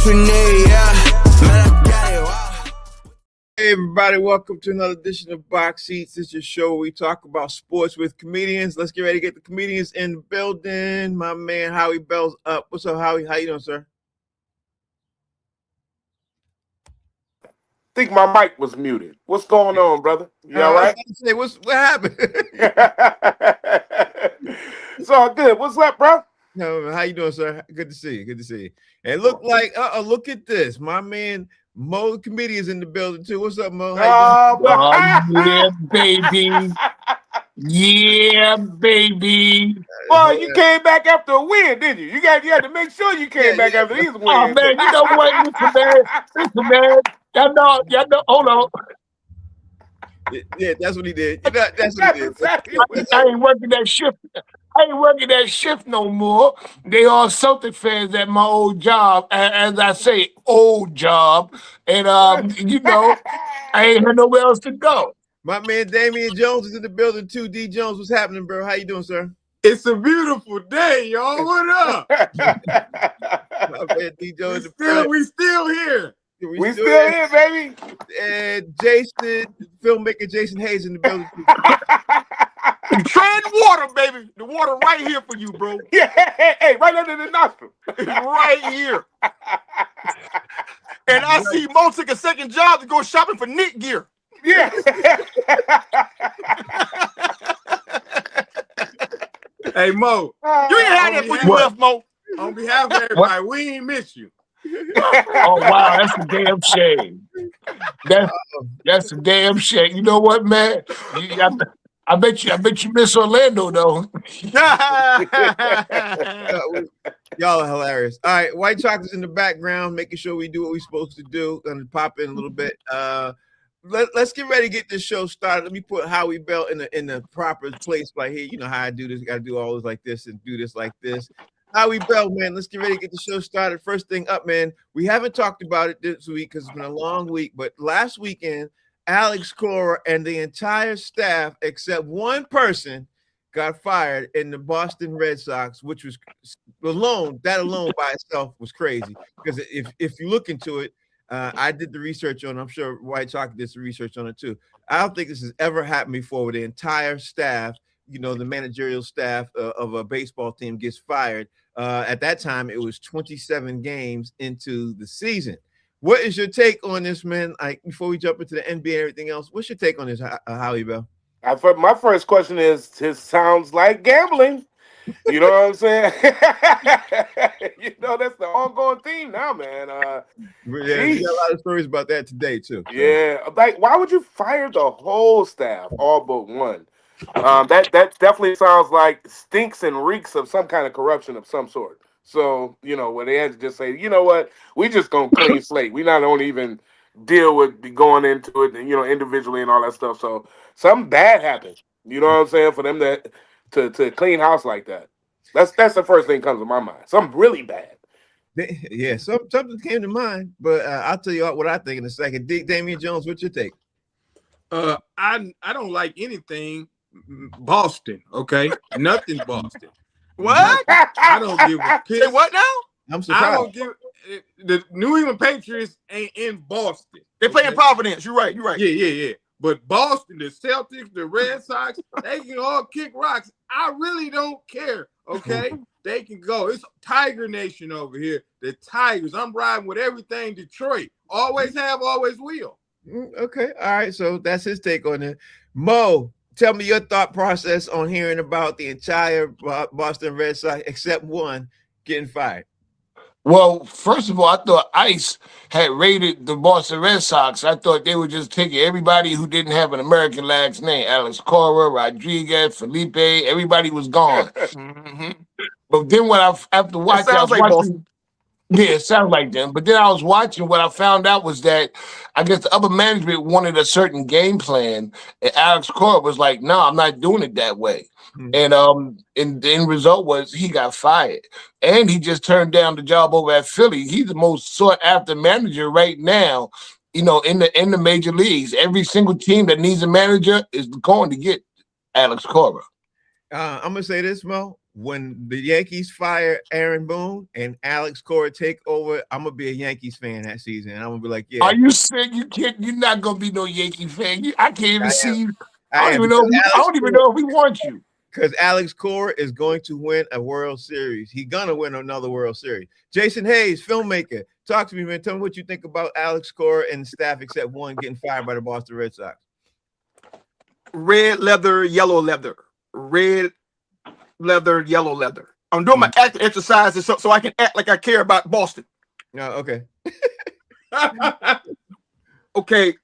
we need, yeah. Man, I got it, wow. Hey everybody, welcome to another edition of Box Seats. This is your show where we talk about sports with comedians. Let's get ready to get the comedians in the building. My man Howie Bell's up. What's up, Howie? How you doing, sir? I think my mic was muted. What's going on, brother? You all right? Say, what happened? It's all good. What's up, bro? No, how you doing, sir? Good to see you. Good to see you. And look look at this. My man Mo, the comedian, is in the building too. What's up, Mo? Yeah, baby. Yeah, baby. Boy, you came back after a win, didn't you? You had to make sure you came back after these wins. Oh man, you know what? Listen, man. Y'all know. Hold on. Yeah, that's what he did. You know, that's what he did. Exactly I ain't working that shift. I ain't working that shift no more. They all Celtic fans at my old job, as I say, old job, and you know, I ain't had nowhere else to go. My man Damian Jones is in the building too. D Jones, what's happening, bro? How you doing, sir? It's a beautiful day, y'all. What up? My man D Jones. We still here. We still here, baby. And Jason, filmmaker Jason Hayes in the building too. Tread water, baby. The water right here for you, bro. Yeah, hey, right under the nostril. Right here. And I see Mo took a second job to go shopping for knit gear. Yeah. Hey, Mo. You ain't had that before you left, Mo. On behalf of everybody, we ain't miss you. Oh wow, that's a damn shame. That's a damn shame. You know what, man? I bet you miss Orlando though. Y'all are hilarious. All right, White Chocolate's in the background, making sure we do what we're supposed to do. Gonna pop in a little bit. Let's get ready to get this show started. Let me put Howie Bell in the proper place right here. You know how I do this. Got to do all this like this and do this like this. Howie Bell, man, let's get ready to get the show started. First thing up, man, we haven't talked about it this week because it's been a long week, but last weekend, Alex Cora and the entire staff, except one person, got fired in the Boston Red Sox, which was alone by itself was crazy. Because if you look into it, I did the research on it. I'm sure White Chocolate did some research on it too. I don't think this has ever happened before where the entire staff, you know, the managerial staff of a baseball team gets fired. At that time, it was 27 games into the season. What is your take on this, man? Like before we jump into the NBA and everything else, what's your take on this, Howie Bell? My first question is, this sounds like gambling. You know what I'm saying? You know, that's the ongoing theme now, man. Yeah, we got a lot of stories about that today, too. So. Yeah, like, why would you fire the whole staff, all but one? That definitely sounds like stinks and reeks of some kind of corruption of some sort. So, you know, where they had to just say, you know what, we just gonna clean slate. We not only even deal with going into it, you know, individually and all that stuff. So something bad happened. You know what I'm saying? For them to clean house like that. That's the first thing that comes to my mind. Something really bad. Yeah, something came to mind, but I'll tell you what I think in a second. Damian Jones, what's your take? I don't like anything Boston, okay? Nothing Boston. What? I don't give a piss. Say what now? I'm surprised. I don't give the New England Patriots ain't in Boston. They play in Providence. You're right. Yeah. But Boston, the Celtics, the Red Sox, they can all kick rocks. I really don't care, okay? They can go. It's Tiger Nation over here. The Tigers. I'm riding with everything Detroit. Always have, always will. Okay. All right. So that's his take on it. Mo, tell me your thought process on hearing about the entire Boston Red Sox, except one, getting fired. Well, first of all, I thought ICE had raided the Boston Red Sox. I thought they were just taking everybody who didn't have an American last name. Alex Cora, Rodriguez, Felipe, everybody was gone. But then after watching, I was watching. Yeah, it sounds like them. But then I was watching. What I found out was that I guess the upper management wanted a certain game plan, and Alex Cora was like, "No, I'm not doing it that way." And the end result was he got fired, and he just turned down the job over at Philly. He's the most sought after manager right now, you know, in the major leagues. Every single team that needs a manager is going to get Alex Cora. I'm gonna say this, Mo. when the Yankees fire Aaron Boone and Alex Cora take over, I'm gonna be a Yankees fan that season, and I'm gonna be like, yeah. Are you saying you can't? You're not gonna be no Yankee fan. I can't even see you. I I am, don't even know. because I don't even know if we want you. Because Alex Cora is going to win a World Series. He's gonna win another World Series. Jason Hayes, filmmaker, talk to me, man. Tell me what you think about Alex Cora and the staff, except one getting fired by the Boston Red Sox. Red leather, yellow leather. Red leather, yellow leather. I'm doing my acting exercises so I can act like I care about Boston. No, okay. Okay.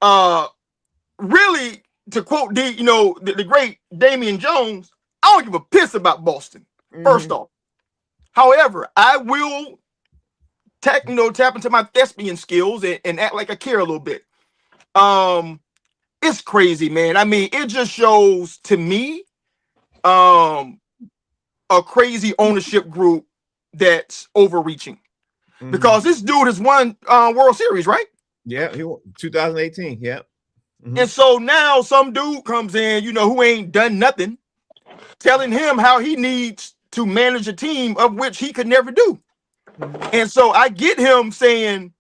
Really, to quote the great Damian Jones, I don't give a piss about Boston. First off, however, I will tap into my thespian skills and act like I care a little bit. It's crazy, man. I mean, it just shows to me a crazy ownership group that's overreaching. Because this dude has won World Series, right? Yeah, he won 2018. Yeah. And so now some dude comes in, who ain't done nothing, telling him how he needs to manage a team of which he could never do. And so I get him saying,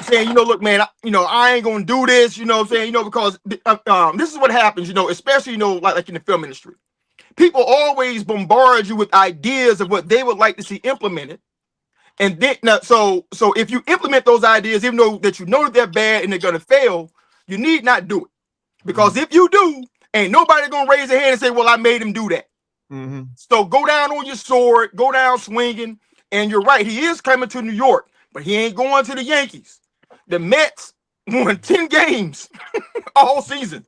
look, man, I ain't gonna do this, because this is what happens, especially, like in the film industry. People always bombard you with ideas of what they would like to see implemented. And then so if you implement those ideas, even though that that they're bad and they're gonna fail, you need not do it. Because if you do, ain't nobody gonna raise their hand and say, well, I made him do that. So go down on your sword, go down swinging. And you're right, he is coming to New York, but he ain't going to the Yankees. The Mets won 10 games all season,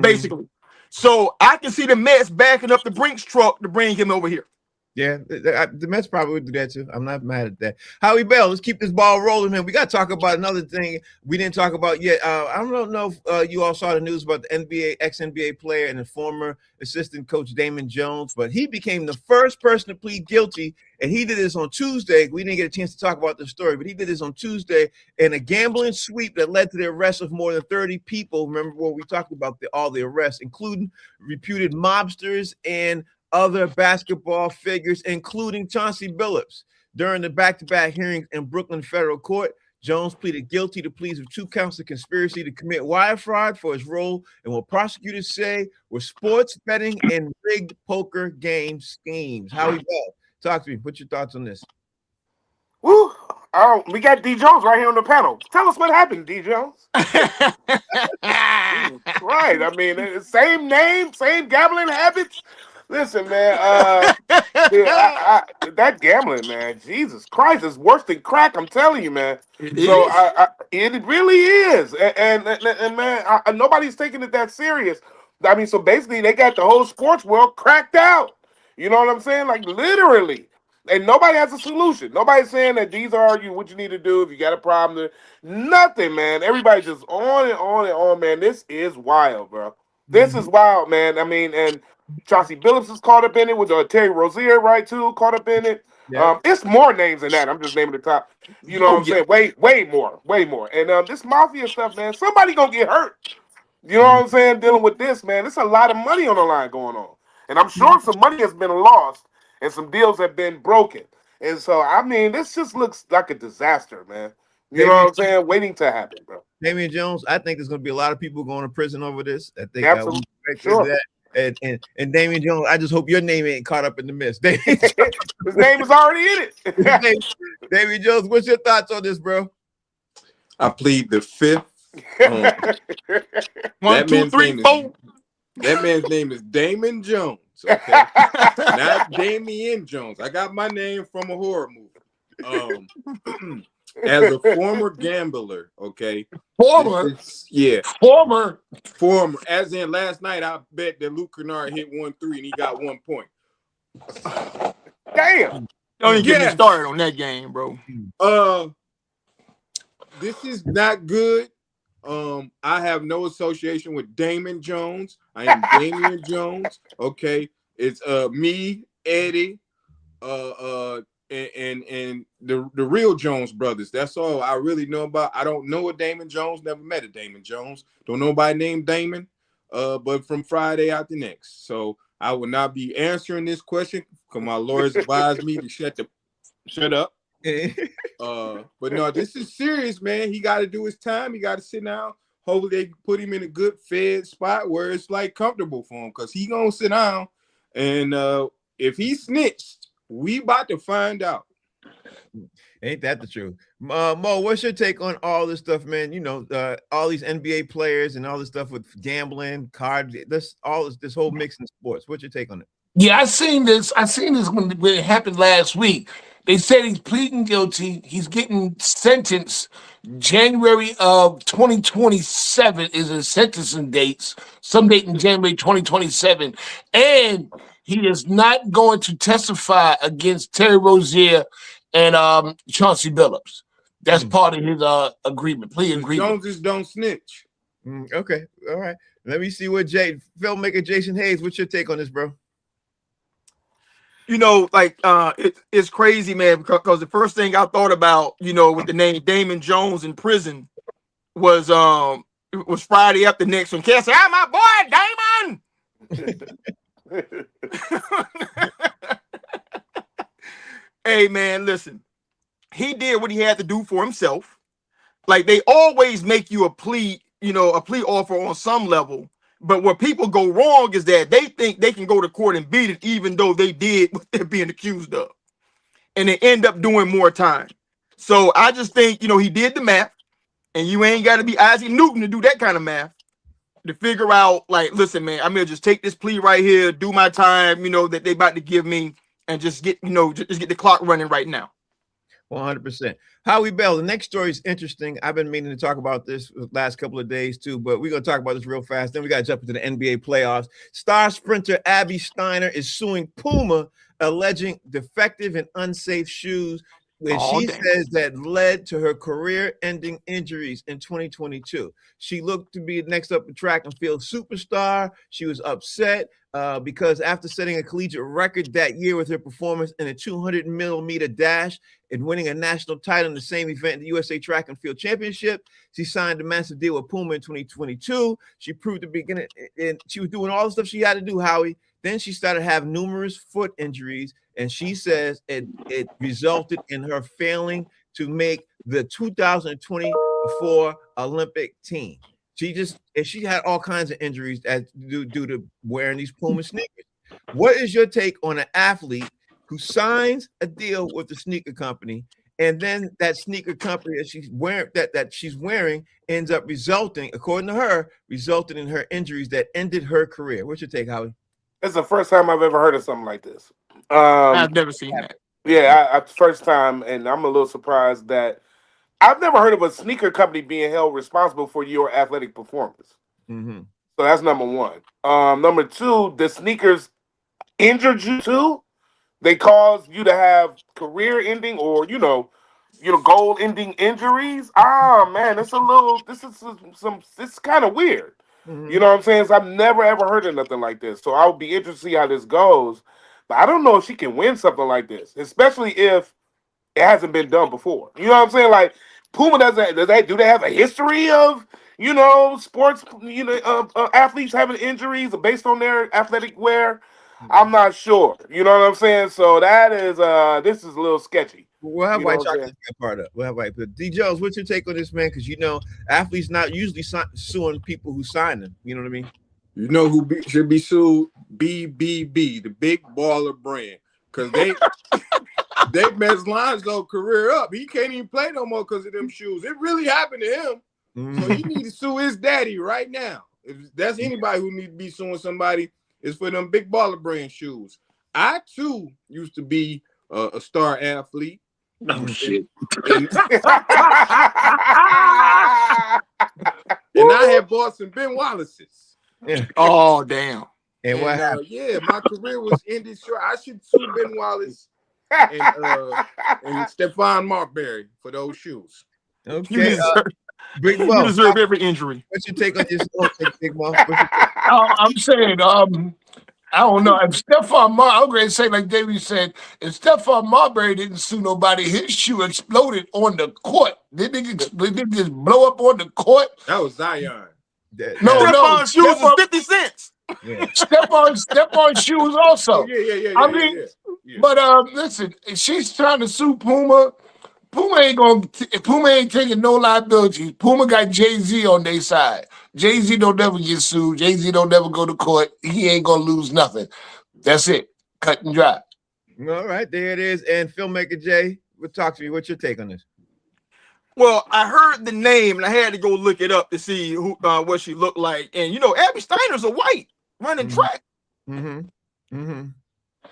basically. So I can see the Mets backing up the Brinks truck to bring him over here. Yeah, the Mets probably would do that too. I'm not mad at that. Howie Bell, let's keep this ball rolling, man. We got to talk about another thing we didn't talk about yet. I don't know if you all saw the news about the NBA, ex-NBA player and the former assistant coach Damon Jones, but he became the first person to plead guilty, and he did this on Tuesday. We didn't get a chance to talk about the story, but he did this on Tuesday in a gambling sweep that led to the arrest of more than 30 people. Remember what we talked about, all the arrests, including reputed mobsters and other basketball figures, including Chauncey Billups. During the back-to-back hearings in Brooklyn federal court, Jones pleaded guilty to pleas of 2 counts of conspiracy to commit wire fraud for his role in what prosecutors say were sports betting and rigged poker game schemes. Howie Bell, talk to me. What's your thoughts on this? Woo! We got D. Jones right here on the panel. Tell us what happened, D. Jones. Right. I mean, same name, same gambling habits. Listen, man, that gambling, man, Jesus Christ, is worse than crack. I'm telling you, man. It really is, and man, nobody's taking it that serious. I mean, so basically, they got the whole sports world cracked out. You know what I'm saying? Like literally, and nobody has a solution. Nobody's saying that these are what you need to do if you got a problem. Nothing, man. Everybody's just on and on and on, man. This is wild, bro. This is wild, man. I mean, and Chauncey Billups is caught up in it with Terry Rozier, right, too, caught up in it. Yeah. It's more names than that. I'm just naming the top. You know what I'm saying? Way more. And this mafia stuff, man, somebody gonna get hurt. You know what I'm saying? Dealing with this, man. There's a lot of money on the line going on. And I'm sure some money has been lost and some deals have been broken. And so, I mean, this just looks like a disaster, man. You know what I'm saying? Waiting to happen, bro. Damian Jones, I think there's going to be a lot of people going to prison over this. I think absolutely. Sure. That. And Damian Jones, I just hope your name ain't caught up in the mist. His name is already in it. Damian Jones, what's your thoughts on this, bro? I plead the fifth. 1, 2, 3, 4. That man's name is Damon Jones. Okay, not Damian Jones. I got my name from a horror movie. As a former gambler, okay. Former. As in last night, I bet that Luke Kennard hit 1-3 and he got 1 point. Damn. Don't even get me started on that game, bro. This is not good. I have no association with Damon Jones. I am Damian Jones. Okay. It's me, Eddie, and the real Jones brothers. That's all I really know about. I don't know a Damon Jones, never met a Damon Jones. Don't know nobody named Damon, but from Friday out the next. So I will not be answering this question because my lawyers advised me to shut up. But no, this is serious, man. He got to do his time. He got to sit down. Hopefully they can put him in a good fed spot where it's like comfortable for him, because he gonna sit down. And if he snitched, we about to find out. Ain't that the truth? Mo, what's your take on all this stuff, man? You know, all these NBA players and all this stuff with gambling, cards, this whole mix in sports. What's your take on it? Yeah, I seen this when it happened last week. They said he's pleading guilty. He's getting sentenced. January of 2027 is his sentencing dates. Some date in January 2027, and he is not going to testify against Terry Rozier and Chauncey Billups. That's part of his plea agreement. Joneses don't snitch. Okay, all right. Let me see what filmmaker Jason Hayes. What's your take on this, bro? You know, like it's crazy, man, because the first thing I thought about, you know, with the name Damon Jones in prison was it was Friday after next when Cass said, "Ah, my boy Damon." Hey, man, listen. He did what he had to do for himself. Like, they always make you a plea offer on some level. But where people go wrong is that they think they can go to court and beat it, even though they did what they're being accused of. And they end up doing more time. So I just think, you know, he did the math. And you ain't got to be Isaac Newton to do that kind of math. To figure out, like, listen, man, I'm going to just take this plea right here, do my time, you know, that they about to give me, and just get the clock running right now. 100%. Howie Bell, the next story is interesting. I've been meaning to talk about this the last couple of days too, but we're going to talk about this real fast. Then we got to jump into the NBA playoffs. Star sprinter Abby Steiner is suing Puma, alleging defective and unsafe shoes, which says that led to her career-ending injuries in 2022. She looked to be next up a track and field superstar. She was upset because after setting a collegiate record that year with her performance in a 200-millimeter dash and winning a national title in the same event, the USA Track and Field Championship, she signed a massive deal with Puma in 2022. She proved to begin, and she was doing all the stuff she had to do, Howie. Then she started having numerous foot injuries, and she says it resulted in her failing to make the 2024 Olympic team. She had all kinds of injuries due to wearing these Puma sneakers. What is your take on an athlete who signs a deal with the sneaker company, and then that sneaker company that she's wearing ends up resulting, according to her, in her injuries that ended her career? What's your take, Howie? It's the first time I've ever heard of something like this. I've never seen that. Yeah, first time, and I'm a little surprised that I've never heard of a sneaker company being held responsible for your athletic performance. Mm-hmm. So that's number one. Number two, the sneakers injured you too. They caused you to have career-ending or goal-ending injuries. Man, this is kind of weird. Mm-hmm. You know what I'm saying? So I've never ever heard of nothing like this. So I'll be interested to see how this goes. But I don't know if she can win something like this, especially if it hasn't been done before. You know what I'm saying? Like Puma do they have a history of sports athletes having injuries based on their athletic wear? I'm not sure. You know what I'm saying? So that is this is a little sketchy. We'll have White Chocolate part up. We'll have White. But D. Jones, what's your take on this, man? Because athletes not usually suing people who sign them. You know what I mean? You know who should be sued? BBB, the Big Baller Brand, because they messed Lonzo's career up. He can't even play no more because of them shoes. It really happened to him. Mm-hmm. So he needs to sue his daddy right now. If that's anybody who needs to be suing somebody, it's for them Big Baller Brand shoes. I too used to be a star athlete. Oh shit! And I had bought some Ben Wallace's. Yeah. Oh damn! And what happened? Yeah, my career was ended short. I should sue Ben Wallace and Stephon Marbury for those shoes. Okay, Big You Mo, deserve every injury. what's your take on this? Big Mo? I'm saying, I don't know. If I'm going to say, like David said, if Stephon Marbury didn't sue nobody, his shoe exploded on the court. Did they just blow up on the court? That was Zion. Stephon's shoes was 50 cents. Yeah. Step on shoes also. Oh, yeah. I mean, Yeah. but listen, she's trying to sue Puma. Puma ain't taking no liability. Puma got Jay-Z on their side. Jay-Z don't never get sued. Jay-Z don't never go to court. He ain't gonna lose nothing. That's it. Cut and dry. All right, there it is. And filmmaker Jay, talk to me. What's your take on this? Well, I heard the name and I had to go look it up to see who what she looked like. And you know, Abby Steiner's a white running track.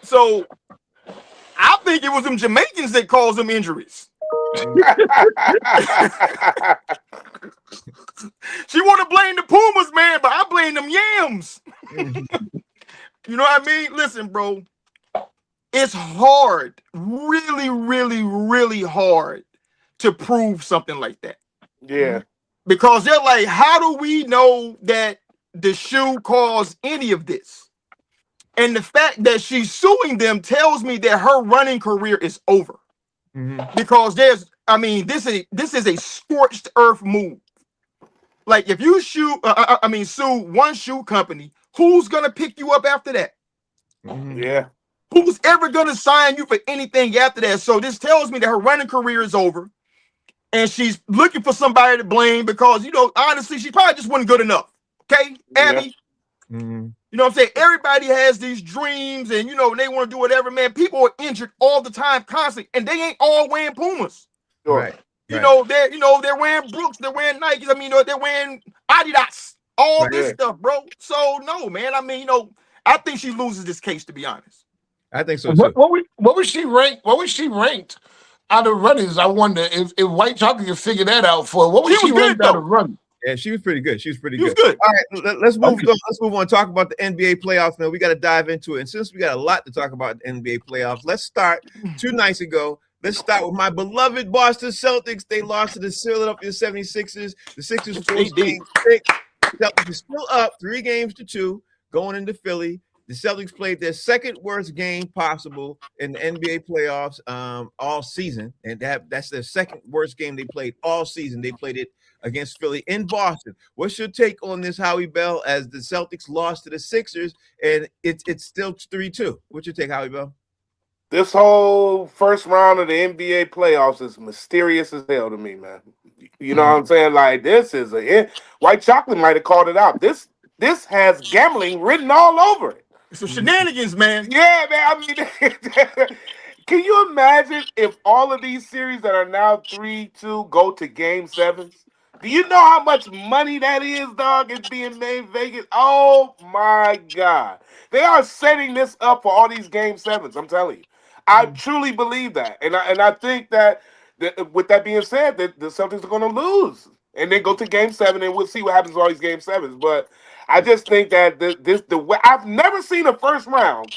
So I think it was them Jamaicans that caused them injuries. She want to blame the Pumas, man, but I blame them yams. You know what I mean? Listen, bro, it's hard, really, really, really hard to prove something like that. Yeah. Because they're like, how do we know that the shoe caused any of this? And the fact that she's suing them tells me that her running career is over. Because this is a scorched earth move. Like if you sue one shoe company, who's gonna pick you up after that? Yeah. Who's ever gonna sign you for anything after that? So this tells me that her running career is over, and she's looking for somebody to blame because, you know, honestly, she probably just wasn't good enough. Okay, Abby. You know what I'm saying? Everybody has these dreams and, you know, they want to do whatever, man. People are injured all the time, constantly, and they ain't all wearing Pumas. Right. You know, they're wearing Brooks, they're wearing Nikes. I mean, you know, they're wearing Adidas, all this stuff, bro. So no, man. I mean, you know, I think she loses this case, to be honest. I think so too. What was she ranked? What was she ranked out of runners? I wonder if White Chocolate can figure that out for her. What was she ranked out of runners? Yeah, she was pretty good. She was pretty She was good. good. All right, let's move on. Let's move on. Talk about the NBA playoffs now. We got to dive into it. And since we got a lot to talk about the NBA playoffs, let's start 2 nights ago. Let's start with my beloved Boston Celtics. They lost to the Philadelphia 76ers. The Sixers forced game 6. Celtics are still up 3-2 going into Philly. The Celtics played their second worst game possible in the NBA playoffs all season. And that's their second worst game they played all season. They played it against Philly in Boston. What's your take on this, Howie Bell, as the Celtics lost to the Sixers and it's still 3-2? What's your take, Howie Bell? This whole first round of the NBA playoffs is mysterious as hell to me, man. You know what I'm saying? Like, this is White Chocolate might have called it out. This has gambling written all over it. It's some shenanigans, man. Yeah, man. I mean, can you imagine if all of these series that are now 3-2 go to game 7s? Do you know how much money that is, dog? It's being made Vegas. Oh my God. They are setting this up for all these game 7s. I'm telling you. I truly believe that. And I think that with that being said, that the Celtics are going to lose. And then go to game 7 and we'll see what happens with all these game 7s. But I just think that I've never seen a first round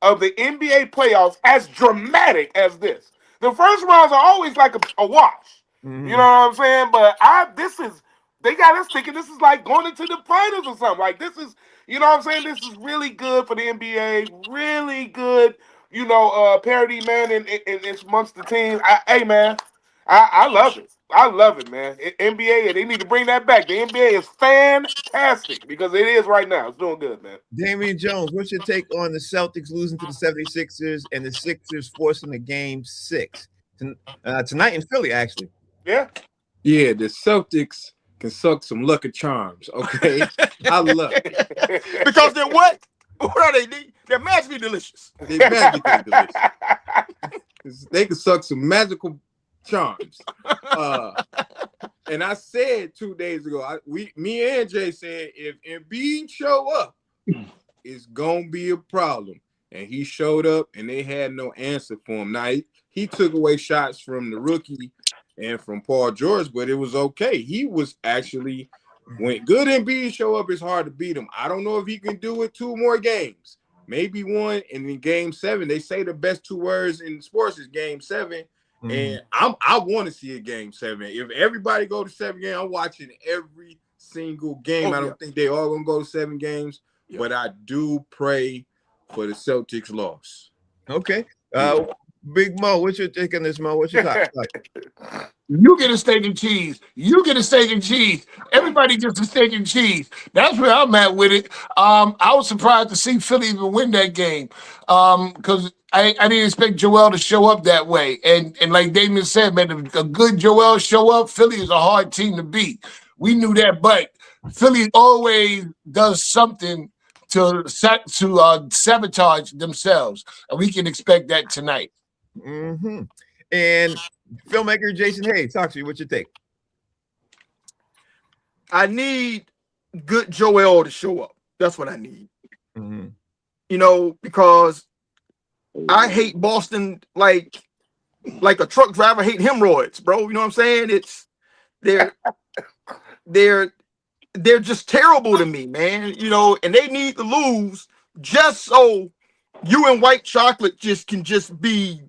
of the NBA playoffs as dramatic as this. The first rounds are always like a wash. You know what I'm saying? But they got us thinking this is like going into the finals or something. Like this is, you know what I'm saying? This is really good for the NBA. Really good, you know, parity, man, and amongst the teams. Hey, man, I love it. I love it, man. NBA, they need to bring that back. The NBA is fantastic because it is right now. It's doing good, man. Damian Jones, what's your take on the Celtics losing to the 76ers and the Sixers forcing the game 6 tonight in Philly, actually? Yeah. Yeah, the Celtics can suck some Lucky Charms, okay? I love it. Because they're what? What are they? They're magically delicious. They magically delicious. They can suck some magical charms. And I said 2 days ago, me and Jay said if Embiid show up, it's gonna be a problem. And he showed up, and they had no answer for him. Now he took away shots from the rookie and from Paul George, but it was okay. He was actually, when good Embiid show up, it's hard to beat him. I don't know if he can do it 2 more games, maybe 1, and in game 7, they say the best 2 words in sports is game 7. And I want to see a game 7. If everybody go to 7 games, I'm watching every single game. I don't think they all gonna go to 7 games, but I do pray for the Celtics loss. Okay. Big Mo, what's your take on this, Mo? What's your thoughts? You get a steak and cheese. You get a steak and cheese. Everybody gets a steak and cheese. That's where I'm at with it. I was surprised to see Philly even win that game because I didn't expect Joel to show up that way. And like Damien said, man, if a good Joel show up, Philly is a hard team to beat. We knew that, but Philly always does something to sabotage themselves, and we can expect that tonight. Mm-hmm. And filmmaker Jason Hayes, talk to you. What's your take? I need good Joel to show up. That's what I need. Mm-hmm. You know, because I hate Boston like a truck driver hate hemorrhoids, bro. You know what I'm saying? It's they're just terrible to me, man. You know, and they need to lose just so you and White Chocolate can be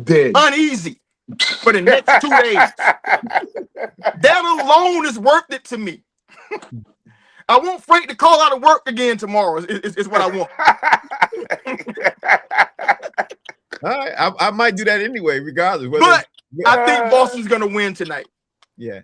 Dead. uneasy for the next 2 days. That alone is worth it to me. I want Frank to call out of work again tomorrow. Is what I want. All right, I might do that anyway, regardless. But I think Boston's gonna win tonight. Yeah.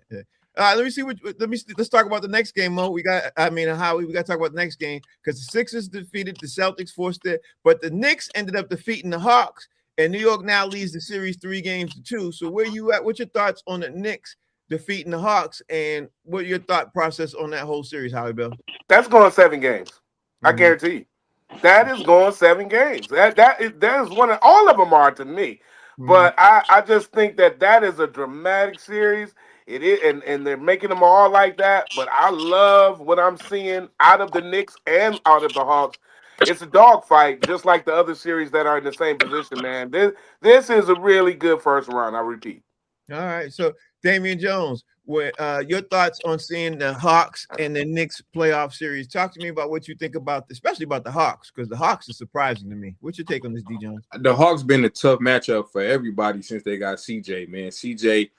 All right, let's talk about the next game, Mo. We got to talk about the next game because the Sixers defeated the Celtics, forced it, but the Knicks ended up defeating the Hawks, and New York now leads the series 3-2. So where you at? What's your thoughts on the Knicks defeating the Hawks, and what your thought process on that whole series, Howie Bell? That's going 7 games. I guarantee you. That is going 7 games. That is one of all of them are to me. But I just think that is a dramatic series. It is, and they're making them all like that. But I love what I'm seeing out of the Knicks and out of the Hawks. It's a dogfight, just like the other series that are in the same position, man. This is a really good first round, I repeat. All right. So, Damian Jones, your thoughts on seeing the Hawks and the Knicks playoff series? Talk to me about what you think about, especially about the Hawks, because the Hawks are surprising to me. What's your take on this, D. Jones? The Hawks been a tough matchup for everybody since they got CJ, man. CJ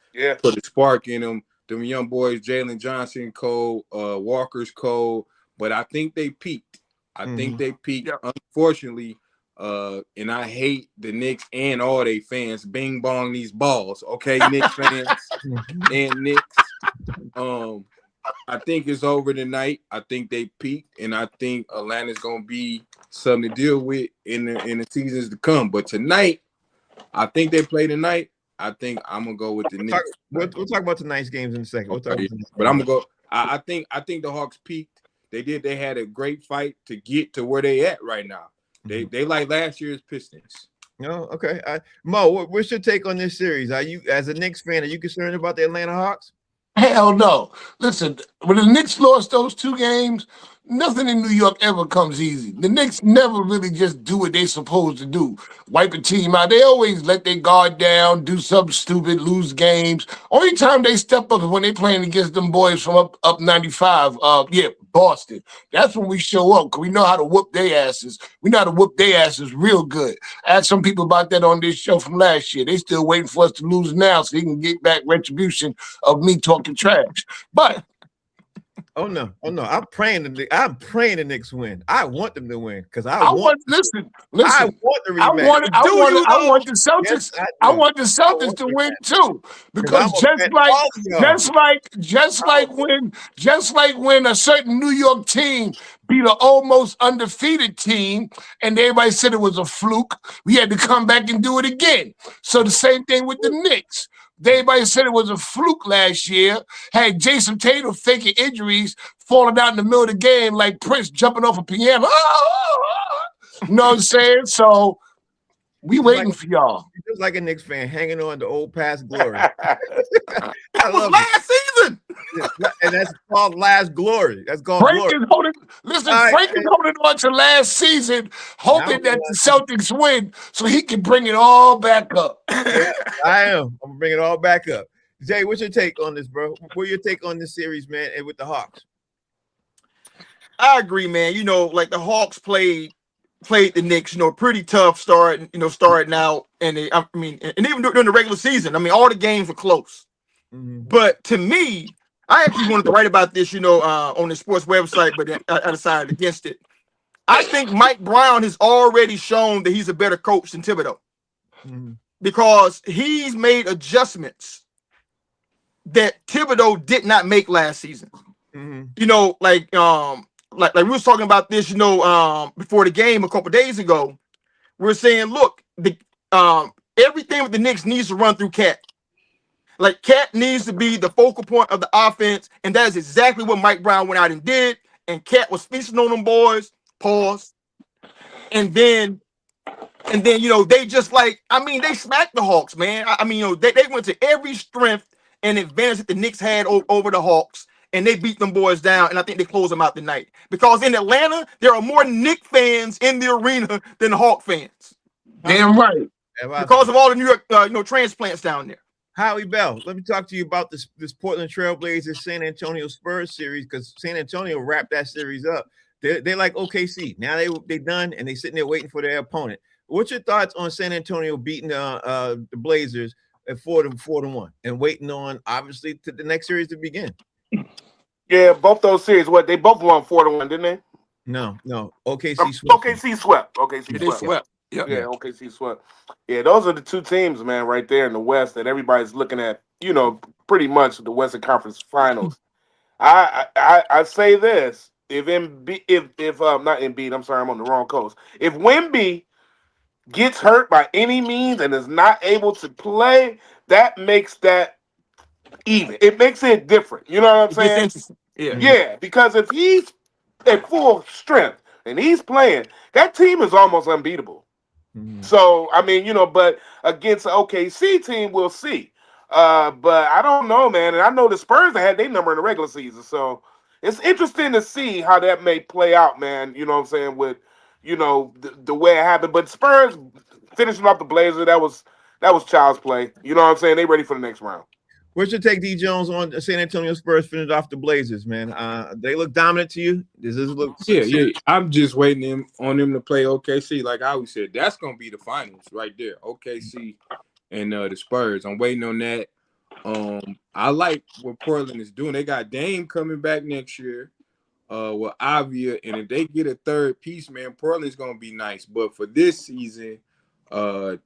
put a spark in them. Them young boys, Jalen Johnson, Cole, Walker's cold, but I think they peaked. I think they peaked, unfortunately. And I hate the Knicks and all they fans. Bing bong these balls, okay, Knicks fans and Knicks. I think it's over tonight. I think they peaked, and I think Atlanta's gonna be something to deal with in the seasons to come. But tonight, I think they play tonight. I think I'm gonna go with the Knicks. We'll talk about tonight's games in a second. But I'm gonna go. I think the Hawks peaked. They had a great fight to get to where they at right now. They like last year's Pistons. No, okay. Mo, what's your take on this series? Are you, as a Knicks fan, are you concerned about the Atlanta Hawks? Hell no. Listen, when the Knicks lost those 2 games, nothing in New York ever comes easy. The Knicks never really just do what they supposed to do. Wipe a team out. They always let their guard down, do something stupid, lose games. Only time they step up is when they playing against them boys from up 95. Boston. That's when we show up because we know how to whoop their asses. We know how to whoop their asses real good. I asked some people about that on this show from last year. They still waiting for us to lose now so they can get back retribution of me talking trash. But Oh no! I'm praying the Knicks win. I want them to win because I want the rematch. I want the Celtics. Yes, I want the Celtics to win too, because just like when a certain New York team beat an almost undefeated team, and everybody said it was a fluke, we had to come back and do it again. So the same thing with the Knicks. Everybody said it was a fluke last year. Had Jason Tatum faking injuries, falling out in the middle of the game like Prince jumping off a piano. You know what I'm saying? So we waiting for y'all. Just like a Knicks fan hanging on to old past glory. That was last season. And that's called last glory. That's called Frank glory. is holding on to last season, hoping that the Celtics win so he can bring it all back up. Yeah, I am. I'm gonna bring it all back up. Jay, what's your take on this, bro? What's your take on this series, man, and with the Hawks? I agree, man. You know, like the Hawks played the Knicks, pretty tough starting out. And and even during the regular season, all the games were close. But to me, I actually wanted to write about this, on the sports website, but I decided against it. I think Mike Brown has already shown that he's a better coach than Thibodeau. Mhm. because he's made adjustments that Thibodeau did not make last season. Mhm. You know, like we was talking about this, you know, before the game a couple days ago. We're saying, look, the everything with the Knicks needs to run through Cat. Like Cat needs to be the focal point of the offense, and that is exactly what Mike Brown went out and did. And Cat was feasting on them boys. Pause. And then you know, they just like, I mean, they smacked the Hawks, man. I mean, you know, they went to every strength and advantage that the Knicks had over the Hawks, and they beat them boys down. And I think they closed them out tonight because in Atlanta there are more Knicks fans in the arena than Hawk fans Damn right. because of all the New York, you know, transplants down there. Howie Bell, let me talk to you about this Portland Trailblazers San Antonio Spurs series, because San Antonio wrapped that series up. They're like OKC. Now they done, and they sitting there waiting for their opponent. What's your thoughts on San Antonio beating the Blazers at 4-1 and waiting on obviously to the next series to begin? Yeah, both those series. What they both won 4-1, didn't they? No. OKC swept. OKC swept. OKC They swept. Yep. Yeah, OKC swept. Yeah, those are the two teams, man, right there in the West that everybody's looking at. You know, pretty much the Western Conference Finals. I say this: if not Embiid, I'm sorry, I'm on the wrong coast. If Wemby gets hurt by any means and is not able to play, that makes that even. It makes it different. You know what I'm saying? Yeah. Yeah, because if he's at full strength and he's playing, that team is almost unbeatable. Mhm. So, I mean, you know, but against the OKC team, we'll see. But I don't know, man. And I know the Spurs had their number in the regular season. So it's interesting to see how that may play out, man. You know what I'm saying? With, you know, the way it happened. But Spurs finishing off the Blazers, that was child's play. You know what I'm saying? They ready for the next round. What's your take, D. Jones, on the San Antonio Spurs finishing off the Blazers, man? They look dominant to you? Does this look? Yeah. I'm just waiting on them to play OKC. Like I always said, that's gonna be the finals right there. OKC and the Spurs. I'm waiting on that. I like what Portland is doing. They got Dame coming back next year. With Avia, and if they get a third piece, man, Portland's gonna be nice. But for this season, the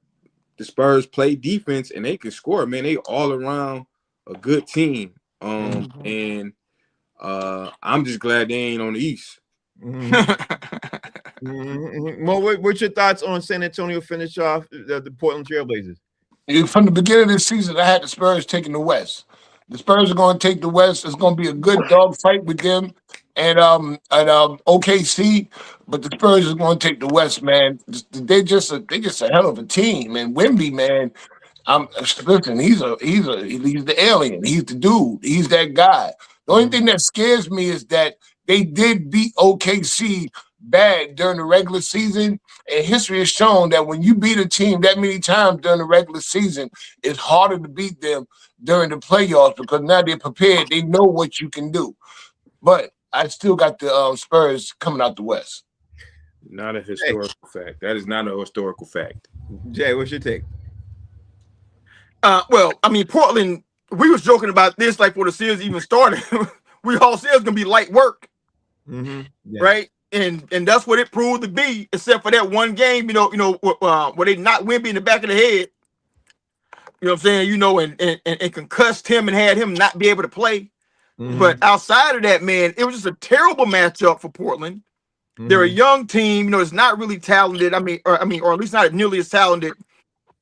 Spurs play defense and they can score. Man, they all around a good team. And I'm just glad they ain't on the East. Mo, what's your thoughts on San Antonio finish off the Portland Trailblazers? From the beginning of the season, I had the Spurs taking the West. The Spurs are going to take the West. It's going to be a good dog fight with them and OKC, but the Spurs is going to take the West, man. They just a hell of a team. And Wemby, man, listen, he's the alien. He's the dude. He's that guy. The only thing that scares me is that they did beat OKC bad during the regular season, and history has shown that when you beat a team that many times during the regular season, it's harder to beat them during the playoffs because now they're prepared. They know what you can do. But I still got the Spurs coming out the West. Not a historical fact. That is not a historical fact. Jay, what's your take? Well, I mean, Portland, we was joking about this like before the series even started. We all said it's gonna be light work, right? And that's what it proved to be, except for that one game, where they knocked Wemby in the back of the head. You know what I'm saying? You know, and concussed him and had him not be able to play. But outside of that, man, it was just a terrible matchup for Portland. They're a young team, you know, it's not really talented. Or at least not nearly as talented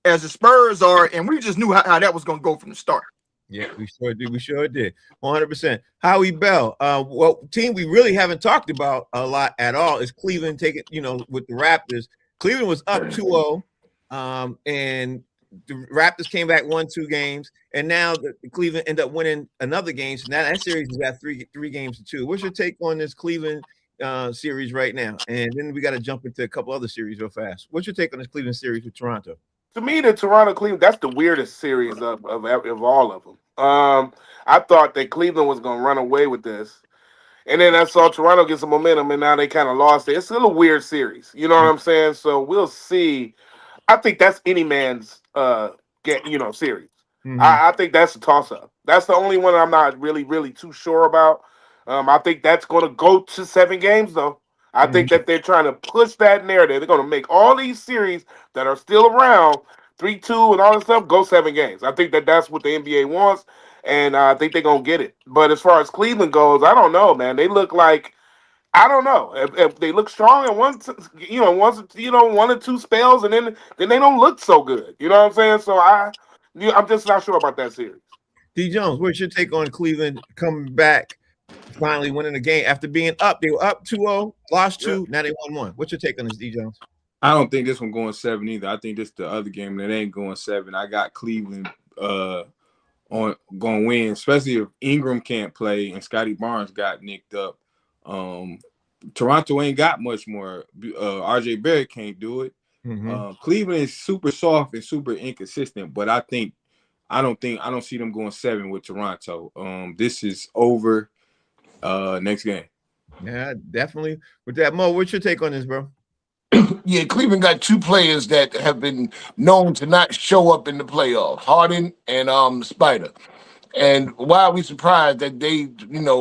as the Spurs are, and we just knew how that was going to go from the start. Yeah, we sure did. We sure did. 100%. Howie Bell. Well, team we really haven't talked about a lot at all is Cleveland taking, with the Raptors. Cleveland was up 2-0, and the Raptors came back, won 2 games, and now the Cleveland ended up winning another game. So now that series is at 3 games to 2. What's your take on this Cleveland series right now? And then we got to jump into a couple other series real fast. What's your take on this Cleveland series with Toronto? To me, the Toronto-Cleveland, that's the weirdest series of all of them. I thought that Cleveland was going to run away with this. And then I saw Toronto get some momentum, and now they kind of lost it. It's a little weird series. You know what I'm saying? So we'll see. I think that's any man's series. I think that's a toss-up. That's the only one I'm not really, really too sure about. I think that's going to go to 7 games, though. I think that they're trying to push that narrative. They're going to make all these series that are still around 3-2 and all that stuff, go 7 games. I think that's what the NBA wants, and I think they're gonna get it. But as far as Cleveland goes, I don't know, man. They look like I don't know if they look strong and once one or two spells, and then they don't look so good. You know what I'm saying? So I'm just not sure about that series. D Jones, what's your take on Cleveland coming back, finally winning the game after being up? They were up 2-0, lost 2, now they won 1. What's your take on this, D Jones? I don't think this one going 7 either. I think this the other game that ain't going 7. I got Cleveland on going to win, especially if Ingram can't play and Scotty Barnes got nicked up. Toronto ain't got much more. RJ Barrett can't do it. Cleveland is super soft and super inconsistent, but I don't see them going 7 with Toronto. This is over. Next game. Yeah, definitely. With that, Mo, what's your take on this, bro? Yeah, Cleveland got 2 players that have been known to not show up in the playoffs, Harden and Spider. And why are we surprised that they,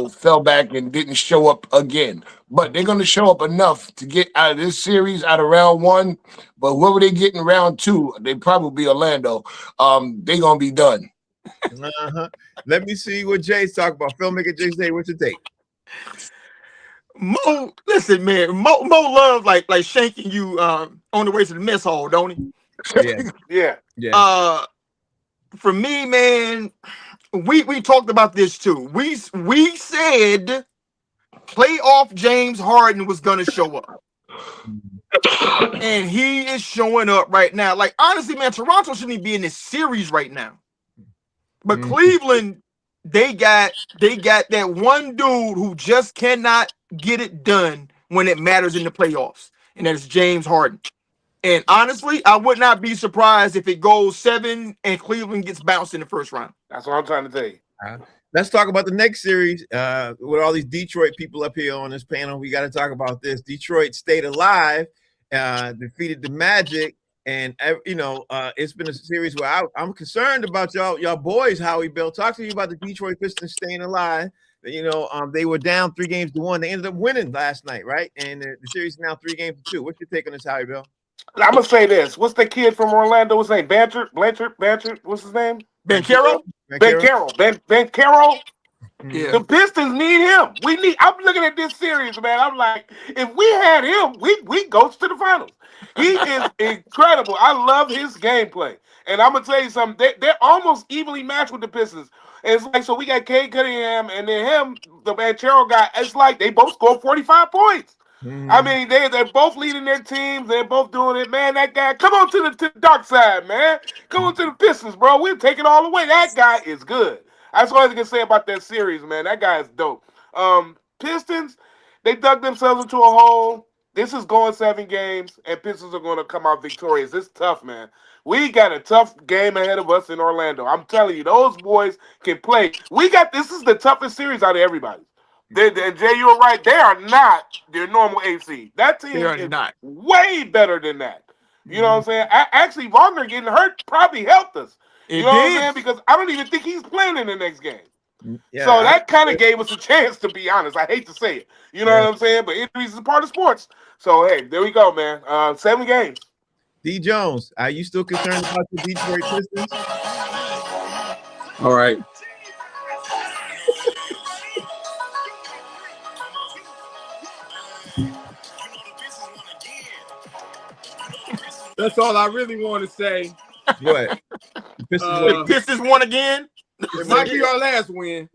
fell back and didn't show up again? But they're going to show up enough to get out of this series, out of round 1. But whoever they get in round 2, they probably be Orlando. They're going to be done. Let me see what Jay's talking about. Filmmaker Jay, say, what's your take? Mo, listen, man. Mo loves like shanking you on the way to the mess hall, don't he? Yeah. For me, man, we talked about this too. We said playoff James Harden was gonna show up. And he is showing up right now. Like, honestly, man, Toronto shouldn't be in this series right now. But Cleveland, they got that one dude who just cannot get it done when it matters in the playoffs, and that's James Harden. And honestly, I would not be surprised if it goes 7 and Cleveland gets bounced in the first round. That's what I'm trying to tell you. Let's talk about the next series. With all these Detroit people up here on this panel, we got to talk about this. Detroit stayed alive, defeated the Magic, and it's been a series where I'm concerned about y'all boys. Howie Bell, talk to you about the Detroit Pistons staying alive. They were down 3-1. They ended up winning last night, right? And the series is now 3-2. What's your take on this, Howie Bell? I'm gonna say this. What's the kid from Orlando? What's his name? Blanchard. What's his name? Banchero. Banchero. Yeah. The Pistons need him. I'm looking at this series, man. I'm like, if we had him, we go to the finals. He is incredible. I love his gameplay. And I'm gonna tell you something. They're almost evenly matched with the Pistons. And it's like, so we got Cade Cunningham and then him, the Banchero guy. It's like they both scored 45 points. I mean, they're both leading their teams. They're both doing it, man. That guy, come on to the dark side, man. Come on to the Pistons, bro. We'll take it all away. That guy is good. That's all I can say about that series, man. That guy is dope. Pistons, they dug themselves into a hole. This is going 7 games, and Pistons are going to come out victorious. It's tough, man. We got a tough game ahead of us in Orlando. I'm telling you, those boys can play. This is the toughest series out of everybody. Jay, you're right. They are not their normal AC. That team is not way better than that. You know what I'm saying? Actually, Wagner getting hurt probably helped us. You know what I'm saying? Because I don't even think he's playing in the next game. Yeah, so that kind of gave us a chance, to be honest. I hate to say it. You know what I'm saying? But injuries is a part of sports. So, hey, there we go, man. 7 games. D. Jones, are you still concerned about the Detroit Pistons? All right. That's all I really want to say. What? The Pistons won again? It might be our last win.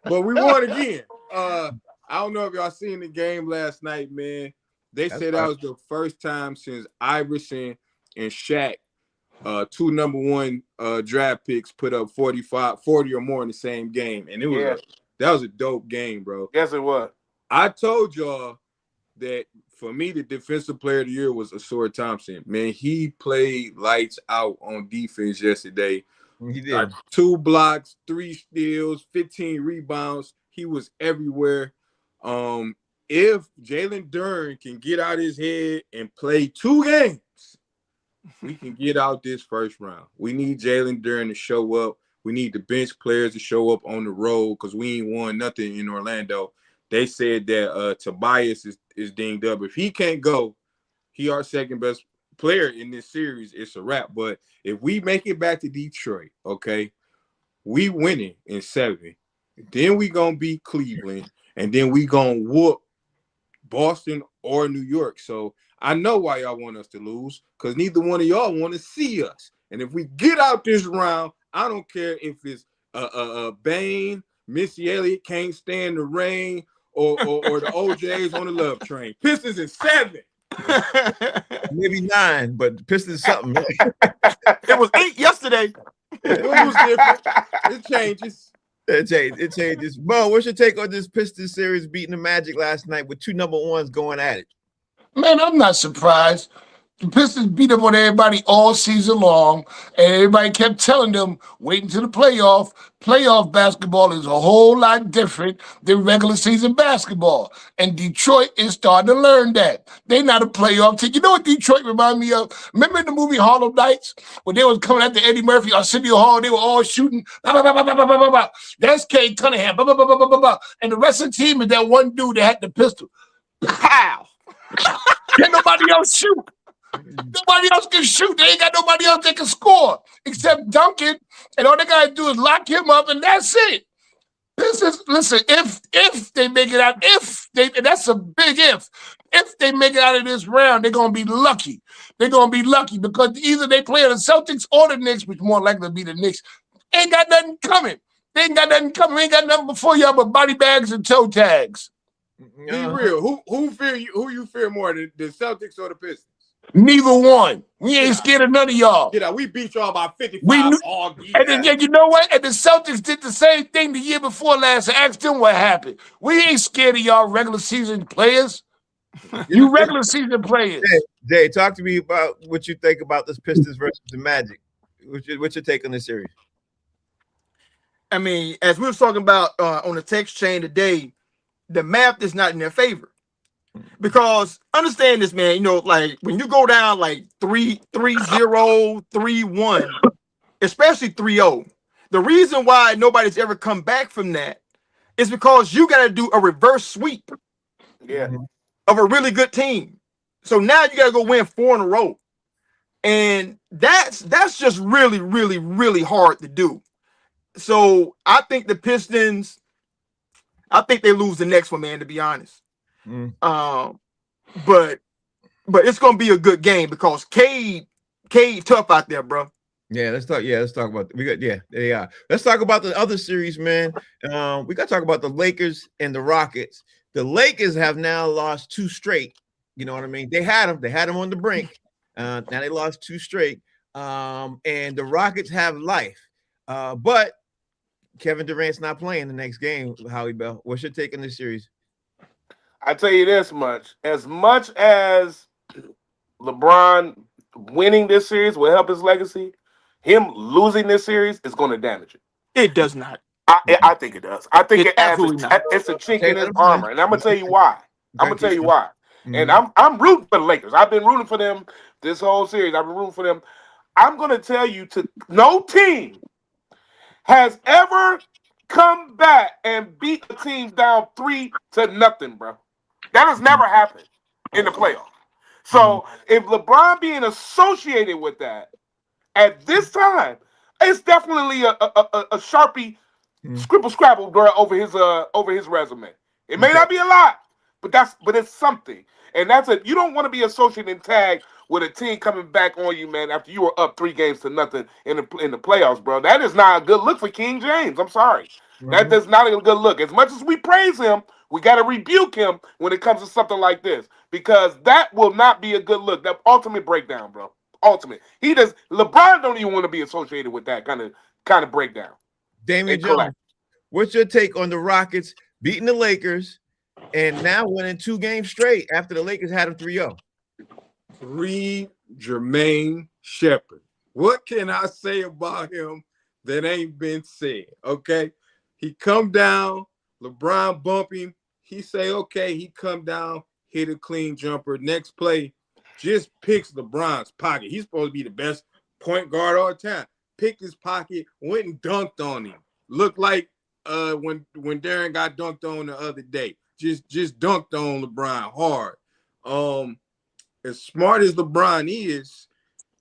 But we won again. I don't know if y'all seen the game last night, man. They said that was the first time since Iverson and Shaq, 2 number 1 draft picks, put up 40 or more in the same game. And it was that was a dope game, bro. Yes, it was. I told y'all that for me, the defensive player of the year was Asor Thompson. Man, he played lights out on defense yesterday. He did. 2 blocks, 3 steals, 15 rebounds. He was everywhere. If Jalen Duren can get out his head and play 2 games, we can get out this first round. We need Jalen Duren to show up. We need the bench players to show up on the road because we ain't won nothing in Orlando. They said that Tobias is dinged up. If he can't go, he our second best player in this series, it's a wrap. But if we make it back to Detroit, okay, we winning in 7. Then we gonna beat Cleveland, and then we gonna whoop Boston or New York. So I know why y'all want us to lose, because neither one of y'all want to see us. And if we get out this round, I don't care if it's Bane, Missy Elliott can't stand the rain, or the OJs on the love train. Pistons in 7. Maybe 9, but Pistons something. It was 8 yesterday. It was different. It changes. It changes. Bo, what's your take on this Pistons series beating the Magic last night with 2 number 1s going at it? Man, I'm not surprised. The Pistons beat up on everybody all season long, and everybody kept telling them, wait until the playoff. Playoff basketball is a whole lot different than regular season basketball. And Detroit is starting to learn that. They're not a playoff team. You know what Detroit remind me of? Remember in the movie Harlem Nights, when they was coming after Eddie Murphy, Arsenio Hall, they were all shooting. Bah, bah, bah, bah, bah, bah, bah, bah. That's Kate Cunningham. Bah, bah, bah, bah, bah, bah, bah. And the rest of the team is that one dude that had the pistol. Pow! Can't nobody else shoot. Nobody else can shoot. They ain't got nobody else that can score except Duncan. And all they gotta do is lock him up, and that's it. Listen, if they make it out, and that's a big if they make it out of this round, they're gonna be lucky. They're gonna be lucky because either they play the Celtics or the Knicks, which more likely to be the Knicks. Ain't got nothing coming. They ain't got nothing coming. Ain't got nothing before y'all but body bags and toe tags. Be real. Who you fear more, the Celtics or the Pistons? Neither one. We ain't scared of none of y'all. You know, we beat y'all by 55 all year. And then, you know what? And the Celtics did the same thing the year before last. Ask them what happened. We ain't scared of y'all regular season players. You regular season players. Jay, talk to me about what you think about this Pistons versus the Magic. What's your take on this series? I mean, as we were talking about on the text chain today, the math is not in their favor. Because understand this, man, you know, like when you go down like 3-0, 3-1, especially 3-0, the reason why nobody's ever come back from that is because you got to do a reverse sweep of a really good team. So now you got to go win 4 in a row. And that's just really, really, really hard to do. So I think the Pistons, I think they lose the next one, man, to be honest. But it's gonna be a good game because Cade tough out there, bro. Let's talk about they are. Let's talk about the other series, man. We gotta talk about the Lakers and the Rockets. The Lakers have now lost 2 straight. You know what I mean? They had them on the brink. Now they lost 2 straight. And the Rockets have life. But Kevin Durant's not playing the next game. Howie Bell, what's your take on this series? I tell you this much: as LeBron winning this series will help his legacy, him losing this series is going to damage it. It does not. I think it does. I think it's a chink in his armor, and I'm gonna tell you why. And I'm rooting for the Lakers. I've been rooting for them this whole series. I've been rooting for them. I'm gonna tell you, no team has ever come back and beat the team down 3-0, bro. That has never happened in the playoff. So if LeBron being associated with that at this time, it's definitely a Sharpie scribble scrabble girl over his resume. It may not be a lot, but it's something. And you don't want to be associated and tagged with a team coming back on you, man, after you were up 3-0 in the playoffs, bro. That is not a good look for King James. I'm sorry. That is not a good look. As much as we praise him, we got to rebuke him when it comes to something like this, because that will not be a good look. That ultimate breakdown, bro. Ultimate. LeBron don't even want to be associated with that kind of breakdown. Damian Jones, what's your take on the Rockets beating the Lakers and now winning 2 games straight after the Lakers had them 3-0? Read Jermaine Shepherd. What can I say about him that ain't been said? Okay. He come down, LeBron bump him. He say, okay, he come down, hit a clean jumper. Next play, just picks LeBron's pocket. He's supposed to be the best point guard all the time. Picked his pocket, went and dunked on him. Looked like when Darren got dunked on the other day. Just dunked on LeBron hard. as smart as LeBron is,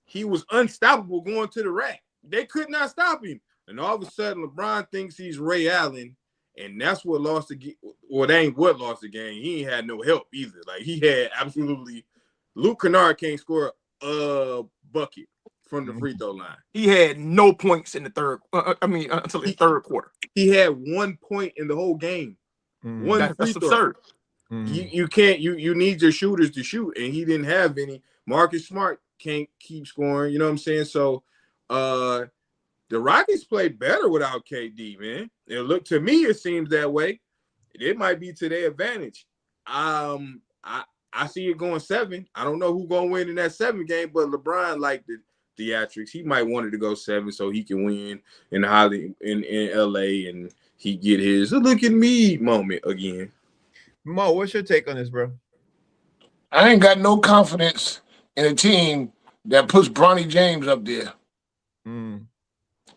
he was unstoppable going to the rack. They could not stop him. And all of a sudden, LeBron thinks he's Ray Allen, and that's what lost the game. Well, that ain't what lost the game. He ain't had no help either. Like, he had absolutely – Luke Kennard can't score a bucket from the free throw line. He had no points in the third until the third quarter. He had 1 point in the whole game. One free throw. Absurd. You can't – you need your shooters to shoot, and he didn't have any. Marcus Smart can't keep scoring. You know what I'm saying? So, the Rockets played better without KD, man. To me, it seems that way. It might be to their advantage. I see it going 7. I don't know who's gonna win in that 7 game, but LeBron liked the theatrics. He might want it to go 7 so he can win in LA and he get his look at me moment again. Mo, what's your take on this, bro? I ain't got no confidence in a team that puts Bronny James up there.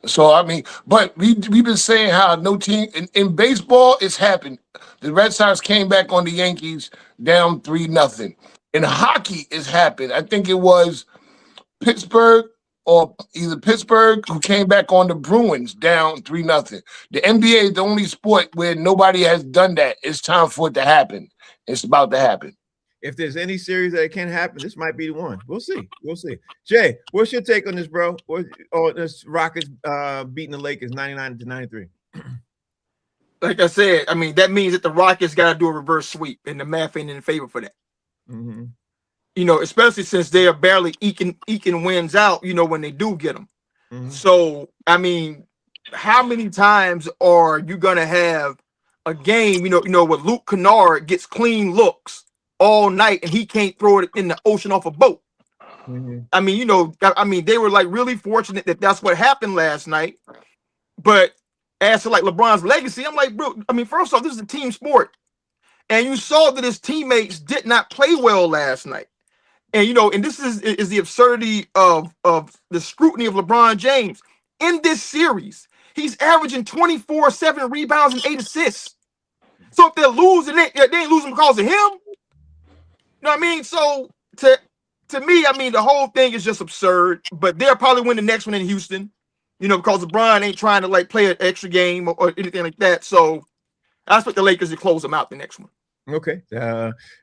So, I mean, but we've been saying how no team in baseball, it's happened. The Red Sox came back on the Yankees down 3-0. In hockey, it's happened. I think it was Pittsburgh or either Pittsburgh who came back on the Bruins down 3-0. The NBA is the only sport where nobody has done that. It's time for it to happen. It's about to happen. If there's any series that can happen, this might be the one. We'll see. We'll see. Jay, what's your take on this, bro? This Rockets beating the Lakers 99-93? Like I said, I mean, that means that the Rockets got to do a reverse sweep, and the math ain't in favor for that. You know, especially since they are barely eking wins out, you know, when they do get them. So, I mean, how many times are you going to have a game, you know, where Luke Kennard gets clean looks all night and he can't throw it in the ocean off a boat? I mean, you know, they were like really fortunate that that's what happened last night. But as to like LeBron's legacy, I'm like, bro, I mean, first off, this is a team sport. And you saw that his teammates did not play well last night. And, you know, and this is the absurdity of the scrutiny of LeBron James. In this series, he's averaging 24, 7 rebounds and 8 assists. So if they're losing, they ain't losing because of him. You know what I mean? So to me, I mean, the whole thing is just absurd, but they'll probably win the next one in Houston, you know, because LeBron ain't trying to like play an extra game or anything like that. So I expect the Lakers to close them out the next one. Okay.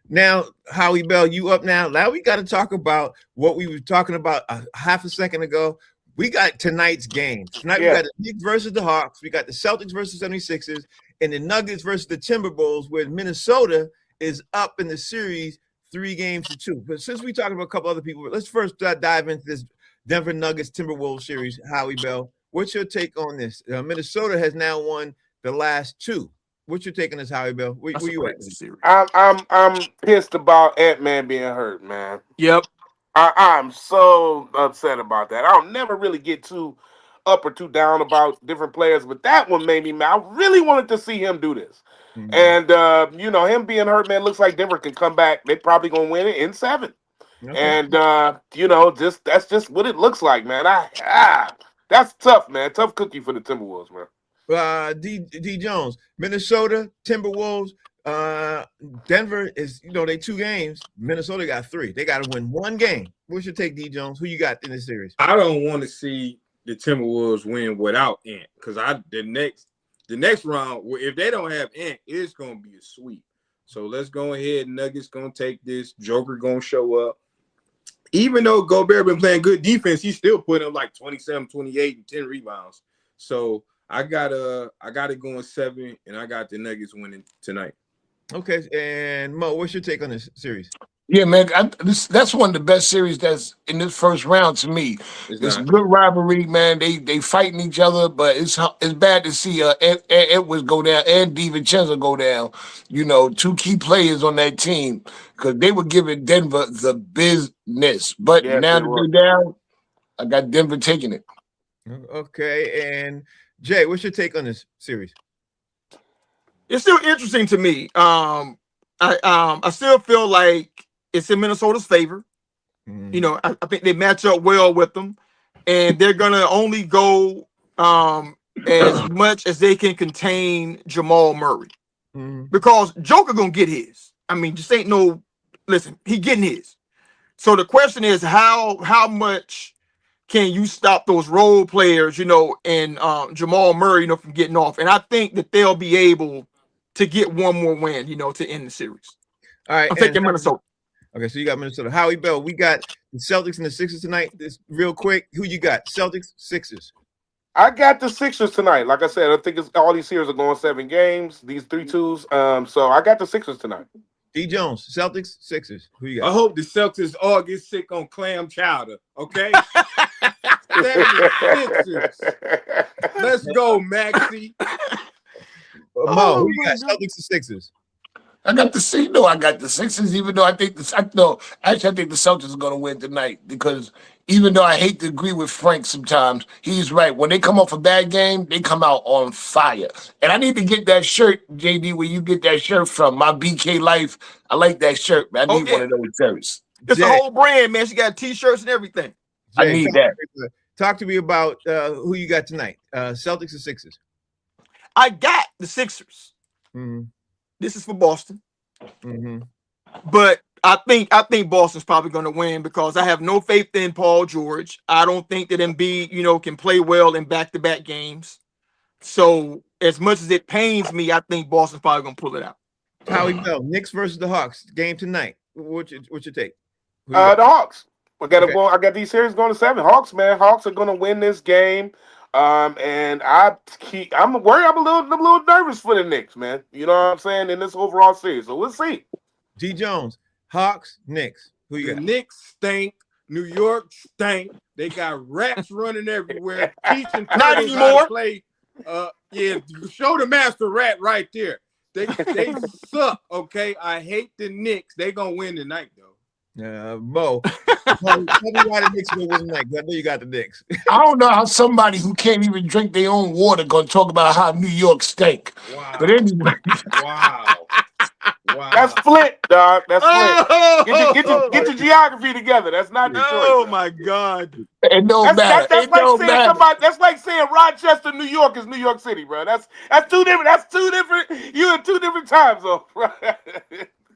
Now, Howie Bell, you up now. Now we got to talk about what we were talking about a half a second ago. We got tonight's games. Tonight we got the Knicks versus the Hawks. We got the Celtics versus 76ers and the Nuggets versus the Timberwolves, where Minnesota is up in the series 3-2. But since we talked about a couple other people, let's first dive into this Denver Nuggets Timberwolves series. Howie Bell, what's your take on this? Minnesota has now won the last 2. What's your take on this, Howie Bell? Where you at? I'm pissed about Ant-Man being hurt, man. Yep. I'm so upset about that. I don't never really get too up or too down about different players, but that one made me mad. I really wanted to see him do this. And, you know, him being hurt, man, looks like Denver can come back. They're probably going to win it in 7. Okay. And, you know, that's just what it looks like, man. That's tough, man. Tough cookie for the Timberwolves, man. D Jones, Minnesota, Timberwolves, Denver is, you know, they 2 games. Minnesota got 3. They got to win 1 game. What's your take, D Jones? Who you got in this series? I don't want to see the Timberwolves win without Ant, because the next round, if they don't have Ant, it's gonna be a sweep. So let's go ahead. Nuggets gonna take this. Joker gonna show up. Even though Gobert been playing good defense, he's still putting up like 27, 28, and 10 rebounds. So I got it going 7, and I got the Nuggets winning tonight. Okay, and Mo, what's your take on this series? Yeah, man, that's one of the best series that's in this first round to me. It's good rivalry, man. They fighting each other, but it's bad to see Edwards go down and DiVincenzo go down. You know, 2 key players on that team, because they were giving Denver the business. But now that they're down, I got Denver taking it. Okay, and Jay, what's your take on this series? It's still interesting to me. I still feel like it's in Minnesota's favor. You know, I think they match up well with them, and they're gonna only go as much as they can contain Jamal Murray, because Joker gonna get his. I mean, just ain't no listen. He getting his. So the question is, how much can you stop those role players, and Jamal Murray, from getting off? And I think that they'll be able to get one more win, to end the series. All right. I'm taking Minnesota. Okay, so you got Minnesota. Howie Bell, we got the Celtics and the Sixers tonight. This real quick. Who you got? Celtics, Sixers. I got the Sixers tonight. Like I said, I think all these series are going 7 games. These 3-2s. So I got the Sixers tonight. D. Jones, Celtics, Sixers. Who you I got? hope the Celtics all get sick on clam chowder. Okay. 76ers. Let's go, Maxie. Mo, who you got? Celtics and Sixers. I got the Sixers, even though I think the Celtics are going to win tonight, because even though I hate to agree with Frank sometimes, he's right. When they come off a bad game, they come out on fire. And I need to get that shirt, JD, where you get that shirt from. My BK Life. I like that shirt, man. I need one of those shirts. It's a whole brand, man. She got T-shirts and everything. I need that. Talk to me about who you got tonight. Celtics and Sixers. I got the Sixers. Mm-hmm. This is for Boston. Mm-hmm. But I think Boston's probably going to win, because I have no faith in Paul George. I don't think that Embiid, can play well in back-to-back games. So as much as it pains me, I think Boston's probably going to pull it out. Howie Bell, Knicks versus the Hawks game tonight. What's your take? The Hawks. I got these series going to 7. Hawks, man. Hawks are going to win this game. And I'm worried. I'm a little nervous for the Knicks, man. You know what I'm saying, in this overall series. So we'll see. D. Jones, Hawks, Knicks. Who you The got? Knicks stink. New York stink. They got rats running everywhere. Teaching Not turtles how anymore. to play. Show the master rat right there. They suck. Okay, I hate the Knicks. They gonna win tonight though. Mo, tell me why the Knicks will win tonight. I know you got the Knicks. I don't know how somebody who can't even drink their own water going to talk about how New York stink. Wow. But anyway. Wow. That's Flint, dog. That's Flint. Get your geography together. That's not Detroit. Oh my God. It don't matter. That's like saying Rochester, New York is New York City, bro. That's two different. You in 2 different time zones, bro.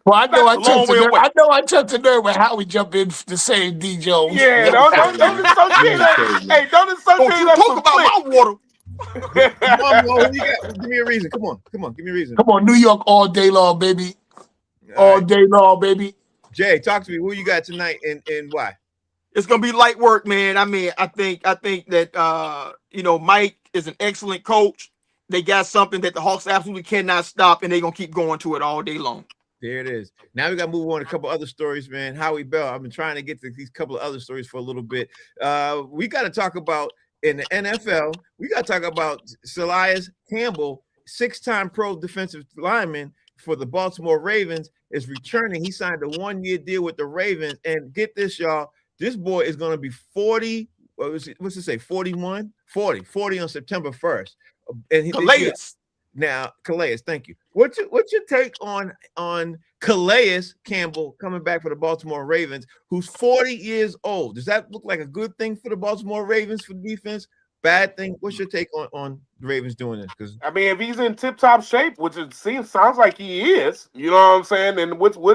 Well, I know I touched the nerve with how we jump in to say D. Jones. Yeah, don't associate that. Hey, don't associate Don't you that talk with about Flint. my water. Come on, Mo, who you got? Give me a reason. Come on. Give me a reason. Come on, New York all day long, baby. All right. Day long, baby. Jay, talk to me. Who you got tonight and why? It's gonna be light work, man. I mean, I think that Mike is an excellent coach. They got something that the Hawks absolutely cannot stop, and they're gonna keep going to it all day long. There it is. Now we got to move on to a couple other stories, man. Howie Bell, I've been trying to get to these couple of other stories for a little bit. We got to talk about, in the NFL, we got to talk about Calais Campbell, 6-time pro defensive lineman for the Baltimore Ravens, is returning. He signed a 1-year deal with the Ravens. And get this, y'all, this boy is going to be 40. What's it say? 41? 40 on September 1st. And Calais. Now, Calais, thank you. What's your take on Calais Campbell coming back for the Baltimore Ravens, who's 40 years old? Does that look like a good thing for the Baltimore Ravens for defense? Bad thing? What's your take on the Ravens doing this? Because I mean, if he's in tip-top shape, which it sounds like he is, you know what I'm saying? And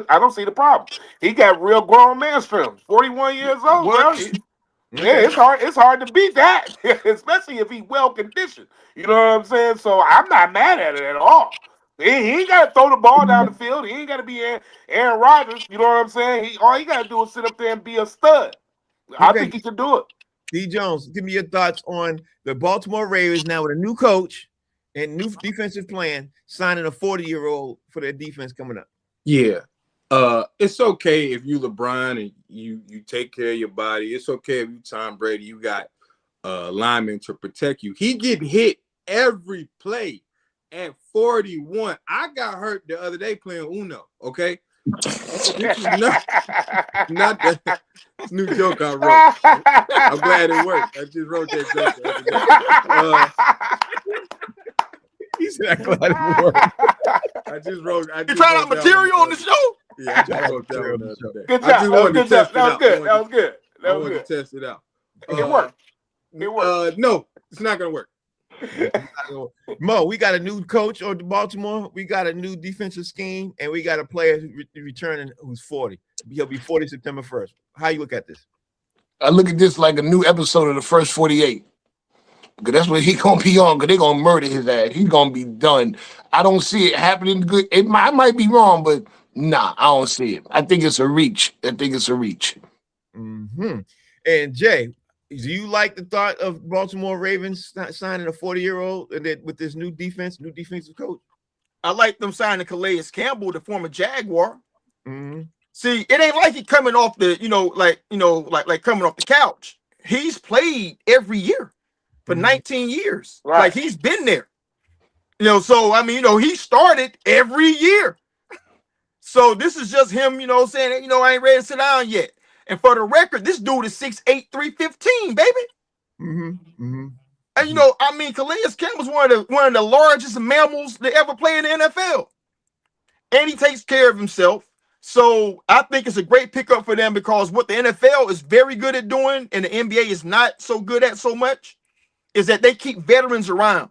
I don't see the problem. He got real grown man strength. 41 years old. Well, yeah, it's hard to beat that, especially if he's well conditioned. You know what I'm saying? So I'm not mad at it at all. He ain't got to throw the ball down the field. He ain't got to be Aaron Rodgers. You know what I'm saying? All he got to do is sit up there and be a stud. I think he can do it. D. Jones, give me your thoughts on the Baltimore Ravens now with a new coach and new defensive plan, signing a 40-year-old for their defense coming up. Yeah. It's okay if you LeBron and you take care of your body. It's okay if you Tom Brady, you got linemen to protect you. He getting hit every play at 41. I got hurt the other day playing Uno, okay? This is not that new joke I wrote. I'm glad it worked. I just wrote that joke the other day. He said, "I'm glad it worked." I just wrote. You trying out material on the show? Yeah, I wrote that one the other day. Good I just job. wanted to test it That was out. good. That was good. I wanted to test it out. It worked. It worked. No, it's not gonna work. Mo, we got a new coach on Baltimore. We got a new defensive scheme, and we got a player returning who's 40. He'll be 40 September 1st. How you look at this? I look at this like a new episode of the First 48. Because that's what he gonna be on, because they're gonna murder his ass. He's gonna be done. I don't see it happening good. I might be wrong, but nah, I don't see it. I think it's a reach. Mm-hmm. And Jay, do you like the thought of Baltimore Ravens signing a 40-year-old with this new defensive coach? I like them signing Calais Campbell, the former Jaguar. Mm-hmm. See, it ain't like he coming off the, like coming off the couch. He's played every year for 19 years. Right. Like he's been there. So I mean, he started every year. So this is just him, saying, I ain't ready to sit down yet. And for the record, this dude is 6'8", 315, baby. Mm-hmm. Mm-hmm. And Calais Campbell's one of the largest mammals to ever play in the NFL. And he takes care of himself. So I think it's a great pickup for them, because what the NFL is very good at doing and the NBA is not so good at so much is that they keep veterans around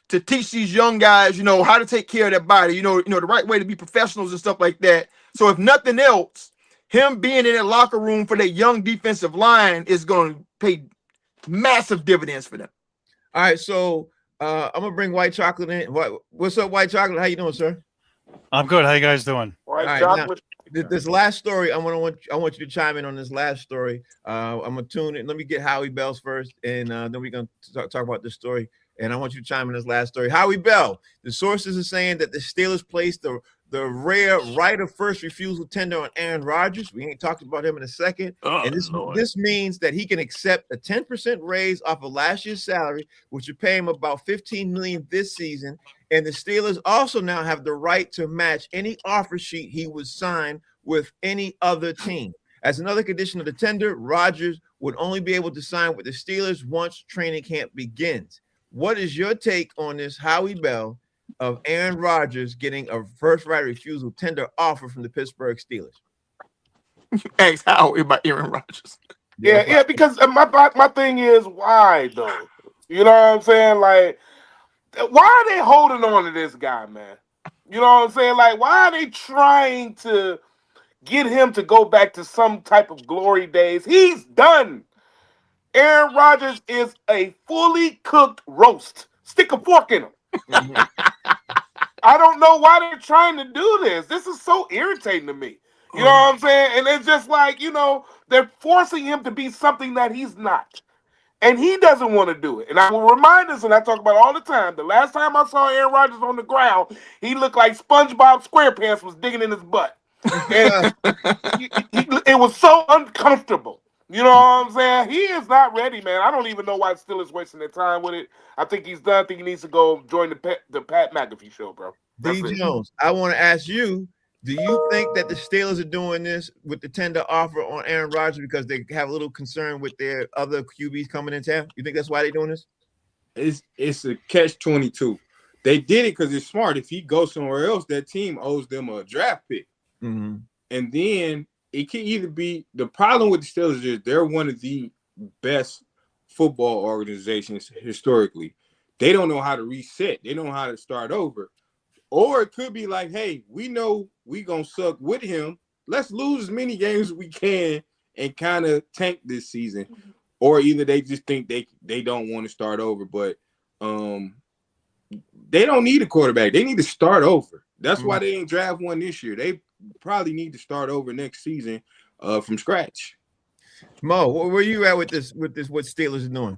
to teach these young guys, how to take care of their body, the right way to be professionals and stuff like that. So if nothing else, him being in that locker room for that young defensive line is going to pay massive dividends for them. All right, so I'm gonna bring White Chocolate in. What's up, White Chocolate? How you doing, sir? I'm good. How you guys doing? White chocolate. This last story, I want you to chime in on this last story. I'm gonna tune in. Let me get Howie Bell's first, and then we're gonna talk about this story. And I want you to chime in this last story. Howie Bell, the sources are saying that the Steelers placed the rare right of first refusal tender on Aaron Rodgers. We ain't talked about him in a second. And this means that he can accept a 10% raise off of last year's salary, which would pay him about $15 million this season. And the Steelers also now have the right to match any offer sheet he would sign with any other team. As another condition of the tender, Rodgers would only be able to sign with the Steelers once training camp begins. What is your take on this, Howie Bell, of Aaron Rodgers getting a first right refusal tender offer from the Pittsburgh Steelers? Ask Howie about Aaron Rodgers. Yeah, because my thing is, why though? You know what I'm saying? Like, why are they holding on to this guy, man? You know what I'm saying? Like, why are they trying to get him to go back to some type of glory days? He's done. Aaron Rodgers is a fully cooked roast. Stick a fork in him. Mm-hmm. I don't know why they're trying to do this. This is so irritating to me. You know what I'm saying? And it's just like, they're forcing him to be something that he's not. And he doesn't want to do it. And I will remind us, and I talk about it all the time, the last time I saw Aaron Rodgers on the ground, he looked like SpongeBob SquarePants was digging in his butt. And it was so uncomfortable. You know what I'm saying? He is not ready, man. I don't even know why Steelers wasting their time with it. I think he's done. I think he needs to go join the Pat McAfee show, bro. D. Jones, I want to ask you, do you think that the Steelers are doing this with the tender offer on Aaron Rodgers because they have a little concern with their other QBs coming in town? You think that's why they're doing this? It's a catch-22. They did it because it's smart. If he goes somewhere else, that team owes them a draft pick. Mm-hmm. And then it can either be the problem with the Steelers is they're one of the best football organizations historically. They don't know how to reset. They don't know how to start over. Or it could be like, hey, we know we going to suck with him. Let's lose as many games as we can and kind of tank this season. Or either they just think they don't want to start over. But they don't need a quarterback. They need to start over. That's why they ain't draft one this year. They probably need to start over next season from scratch. Mo, where you at with this? What Steelers are doing?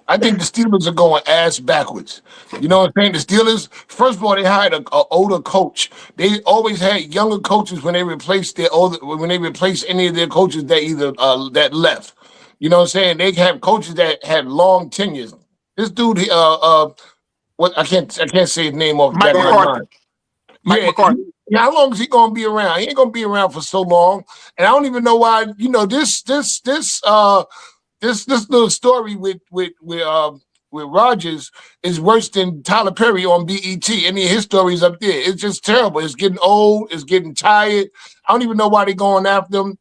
I think the Steelers are going ass backwards. You know what I'm saying? The Steelers, first of all, they hired an older coach. They always had younger coaches when they replaced any of their coaches that either that left. You know what I'm saying? They have coaches that had long tenures. This dude, what I can't say his name off. Mike McCarthy. Mike McCarthy. Yeah, how long is he gonna be around? He ain't gonna be around for so long. And I don't even know why. This little story with Rodgers is worse than Tyler Perry on BET. Any of his stories up there, it's just terrible. It's getting old. It's getting tired. I don't even know why they're going after them.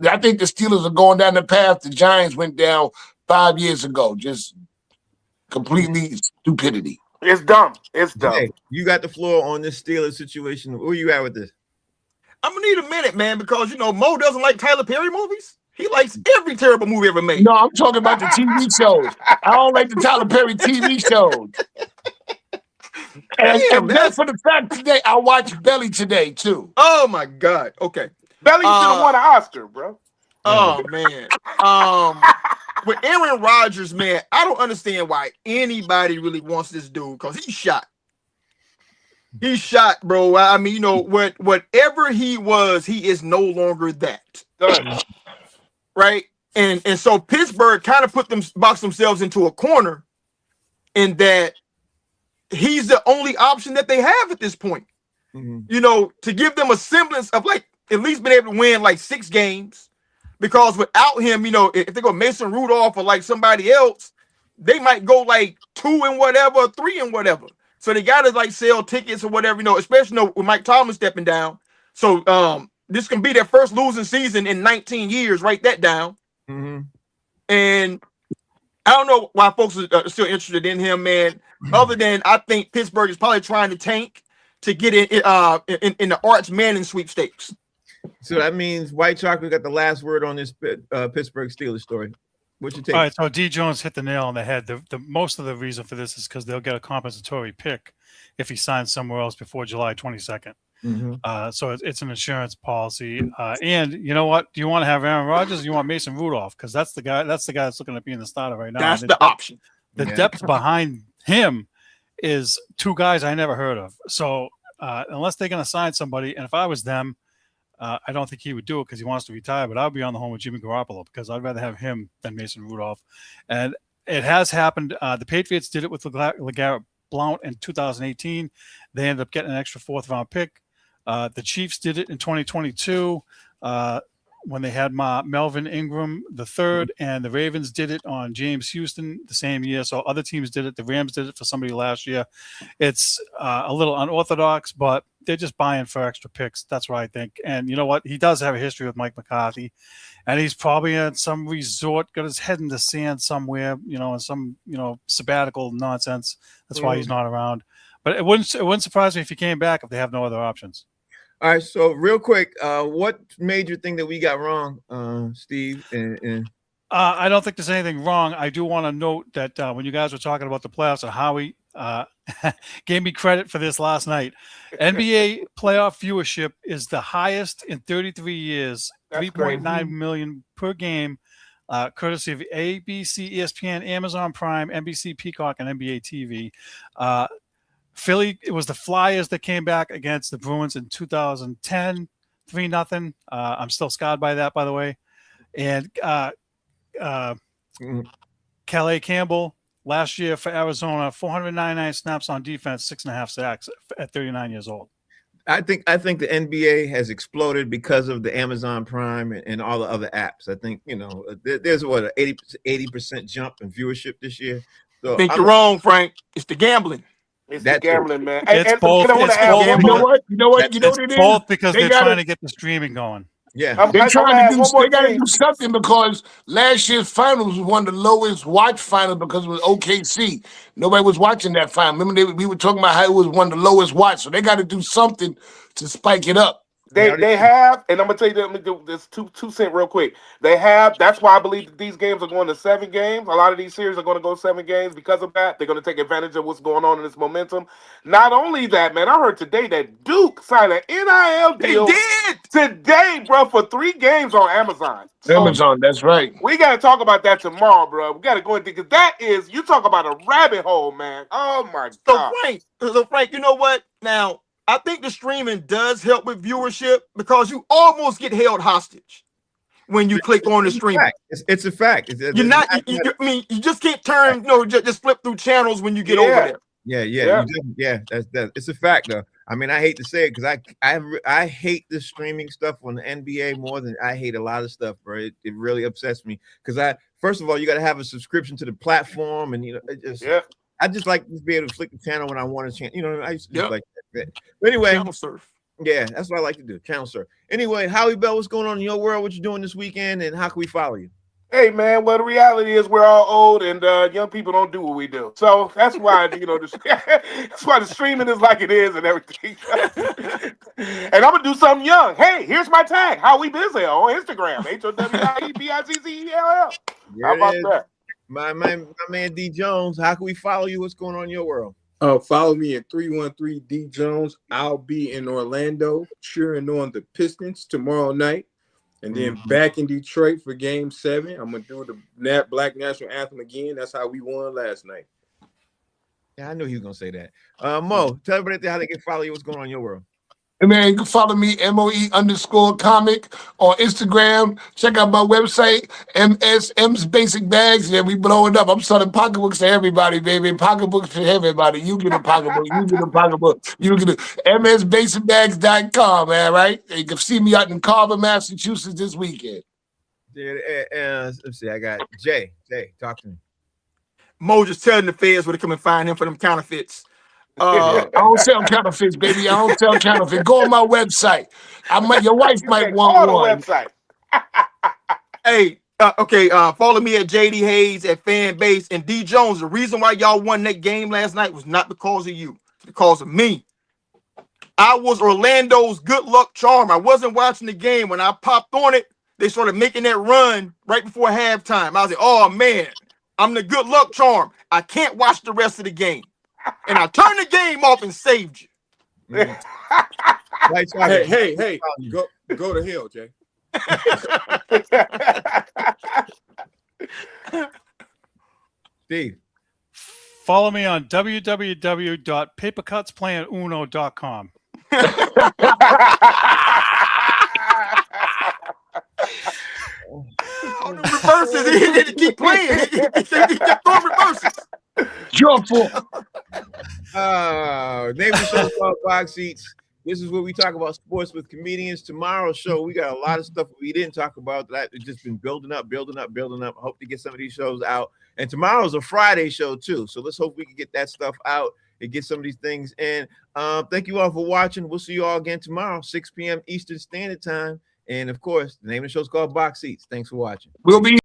I think the Steelers are going down the path the Giants went down 5 years ago. Just completely stupidity. It's dumb. It's dumb. Hey, you got the floor on this Steelers situation. Where you at with this? I'm gonna need a minute, man, because Mo doesn't like Tyler Perry movies. He likes every terrible movie ever made. No, I'm talking about the TV shows. I don't like the Tyler Perry TV shows. And that's for the fact today, I watched Belly today, too. Oh, my God. Okay. Belly should have won an Oscar, bro. Oh, man. With Aaron Rodgers, man, I don't understand why anybody really wants this dude, because he's shot. He's shot, bro. I mean, whatever he was, he is no longer that. Done. Right? And so Pittsburgh kind of boxed themselves into a corner in that he's the only option that they have at this point. Mm-hmm. To give them a semblance of like at least being able to win like 6 games. Because without him, if they go Mason Rudolph or like somebody else, they might go like 2 and whatever, 3 and whatever. So they gotta like sell tickets or whatever, especially with Mike Thomas stepping down. So this can be their first losing season in 19 years. Write that down. Mm-hmm. And I don't know why folks are still interested in him, man. Other than I think Pittsburgh is probably trying to tank to get in the Arch Manning sweepstakes. So that means White Chocolate got the last word on this Pittsburgh Steelers story. What's your take? All right, so D. Jones hit the nail on the head. The most of the reason for this is because they'll get a compensatory pick if he signs somewhere else before July 22nd. Mm-hmm. So it's an insurance policy. And you know what? Do you want to have Aaron Rodgers or do you want Mason Rudolph? Because that's the guy that's looking at being the starter right now. That's the option. The depth behind him is 2 guys I never heard of. So unless they're going to sign somebody, and if I was them, I don't think he would do it because he wants to retire, but I'll be on the home with Jimmy Garoppolo because I'd rather have him than Mason Rudolph. And it has happened. The Patriots did it with LeGarrette Blount in 2018. They ended up getting an extra 4th-round pick. The Chiefs did it in 2022 when they had Melvin Ingram the third, and the Ravens did it on James Houston the same year. So other teams did it. The Rams did it for somebody last year. It's a little unorthodox, but they're just buying for extra picks. That's what I think. And you know what? He does have a history with Mike McCarthy, and he's probably at some resort, got his head in the sand somewhere, in some, sabbatical nonsense. That's why he's not around. But it wouldn't surprise me if he came back if they have no other options. All right, so real quick, what major thing that we got wrong, Steve? I don't think there's anything wrong. I do want to note that when you guys were talking about the playoffs and Howie gave me credit for this last night. NBA playoff viewership is the highest in 33 years, 3.9 million per game, courtesy of ABC, ESPN, Amazon Prime, NBC Peacock, and NBA TV. Philly, it was the Flyers that came back against the Bruins in 2010, 3-0. I'm still scarred by that, by the way. And Calais Campbell last year for Arizona, 499 snaps on defense, 6.5 sacks at 39 years old. I think the NBA has exploded because of the Amazon Prime and all the other apps. I think there's an 80% jump in viewership this year. So I think you're wrong, Frank. It's the gambling. It's the gambling, man. It's both. You know what it is? Both because they're trying to get the streaming going. Yeah, they're trying to do. They got to do something because last year's finals was one of the lowest watched finals because it was OKC. Nobody was watching that final. Remember, we were talking about how it was one of the lowest watched. So they got to do something to spike it up. They have, and I'm gonna tell you, I'm gonna do this 2 cent real quick. They have. That's why I believe that these games are going to 7 games. A lot of these series are going to go 7 games because of that. They're going to take advantage of what's going on in this momentum. Not only that, man, I heard today that Duke signed an NIL deal. They did today, bro, for 3 games on Amazon. So Amazon, that's right. we got to talk about that tomorrow, bro. We got to go into because that is you talk about a rabbit hole, man. Oh my god. So Frank, you know what? Now, I think the streaming does help with viewership because you almost get held hostage when you click on the streaming. It's a fact. You're not. You just can't turn. Just flip through channels when you get over there. Yeah. That's it's a fact, though. I mean, I hate to say it because I hate the streaming stuff on the NBA more than I hate a lot of stuff, bro. It really upsets me because first of all, you got to have a subscription to the platform, and it just I just like to be able to flick the channel when I want to change. I used to just like that. But anyway, channel surf. Yeah, that's what I like to do. Channel surf. Anyway, Howie Bell, what's going on in your world? What you doing this weekend, and how can we follow you? Hey man, well the reality is we're all old and young people don't do what we do. So that's why that's why the streaming is like it is and everything. And I'm gonna do something young. Hey, here's my tag. How we busy on Instagram? HOWIEBIZZELL. How about that? My man D Jones, how can we follow you? What's going on in your world? Follow me at 313 D Jones. I'll be in Orlando cheering on the Pistons tomorrow night. And then back in Detroit for Game 7. I'm going to do the Black National Anthem again. That's how we won last night. Yeah, I knew he was going to say that. Mo, tell everybody how they can follow you. What's going on in your world? And man, you can follow me, MOE_comic on Instagram. Check out my website, MSM's Basic Bags. Yeah, we blowing up. I'm selling pocketbooks to everybody, baby. Pocketbooks for everybody. You get a pocketbook. You get a pocketbook. You get a MSBasicBags.com, man, right? You can see me out in Carver, Massachusetts this weekend. Let's see. I got Jay. Jay, talk to me. Mo just telling the feds where to come and find him for them counterfeits. I don't sell counterfeits, baby. I don't sell counterfeits. Go on my website. Your wife might want one. Website. Hey, follow me at JD Hayes at Fanbase and D Jones. The reason why y'all won that game last night was not because of you, it's because of me. I was Orlando's good luck charm. I wasn't watching the game. When I popped on it, they started making that run right before halftime. I was like, oh man, I'm the good luck charm. I can't watch the rest of the game. And I turned the game off and saved you. Hey, go to hell, Jay. Steve. Follow me on www.papercutsplayuno.com. On the reverses, he keep playing. He kept throwing reverses. Jump for. Name of the show called Box Seats. This is where we talk about sports with comedians. Tomorrow's show, we got a lot of stuff we didn't talk about that it's just been building up. I hope to get some of these shows out. And tomorrow's a Friday show too. So let's hope we can get that stuff out and get some of these things in. Thank you all for watching. We'll see you all again tomorrow, 6 p.m. Eastern Standard Time. And of course, the name of the show is called Box Seats. Thanks for watching. We'll be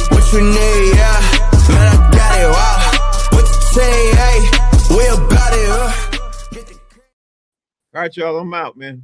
what you need, yeah. Man, I got it, wow. What you say, hey, we about it, All right, y'all, I'm out, man.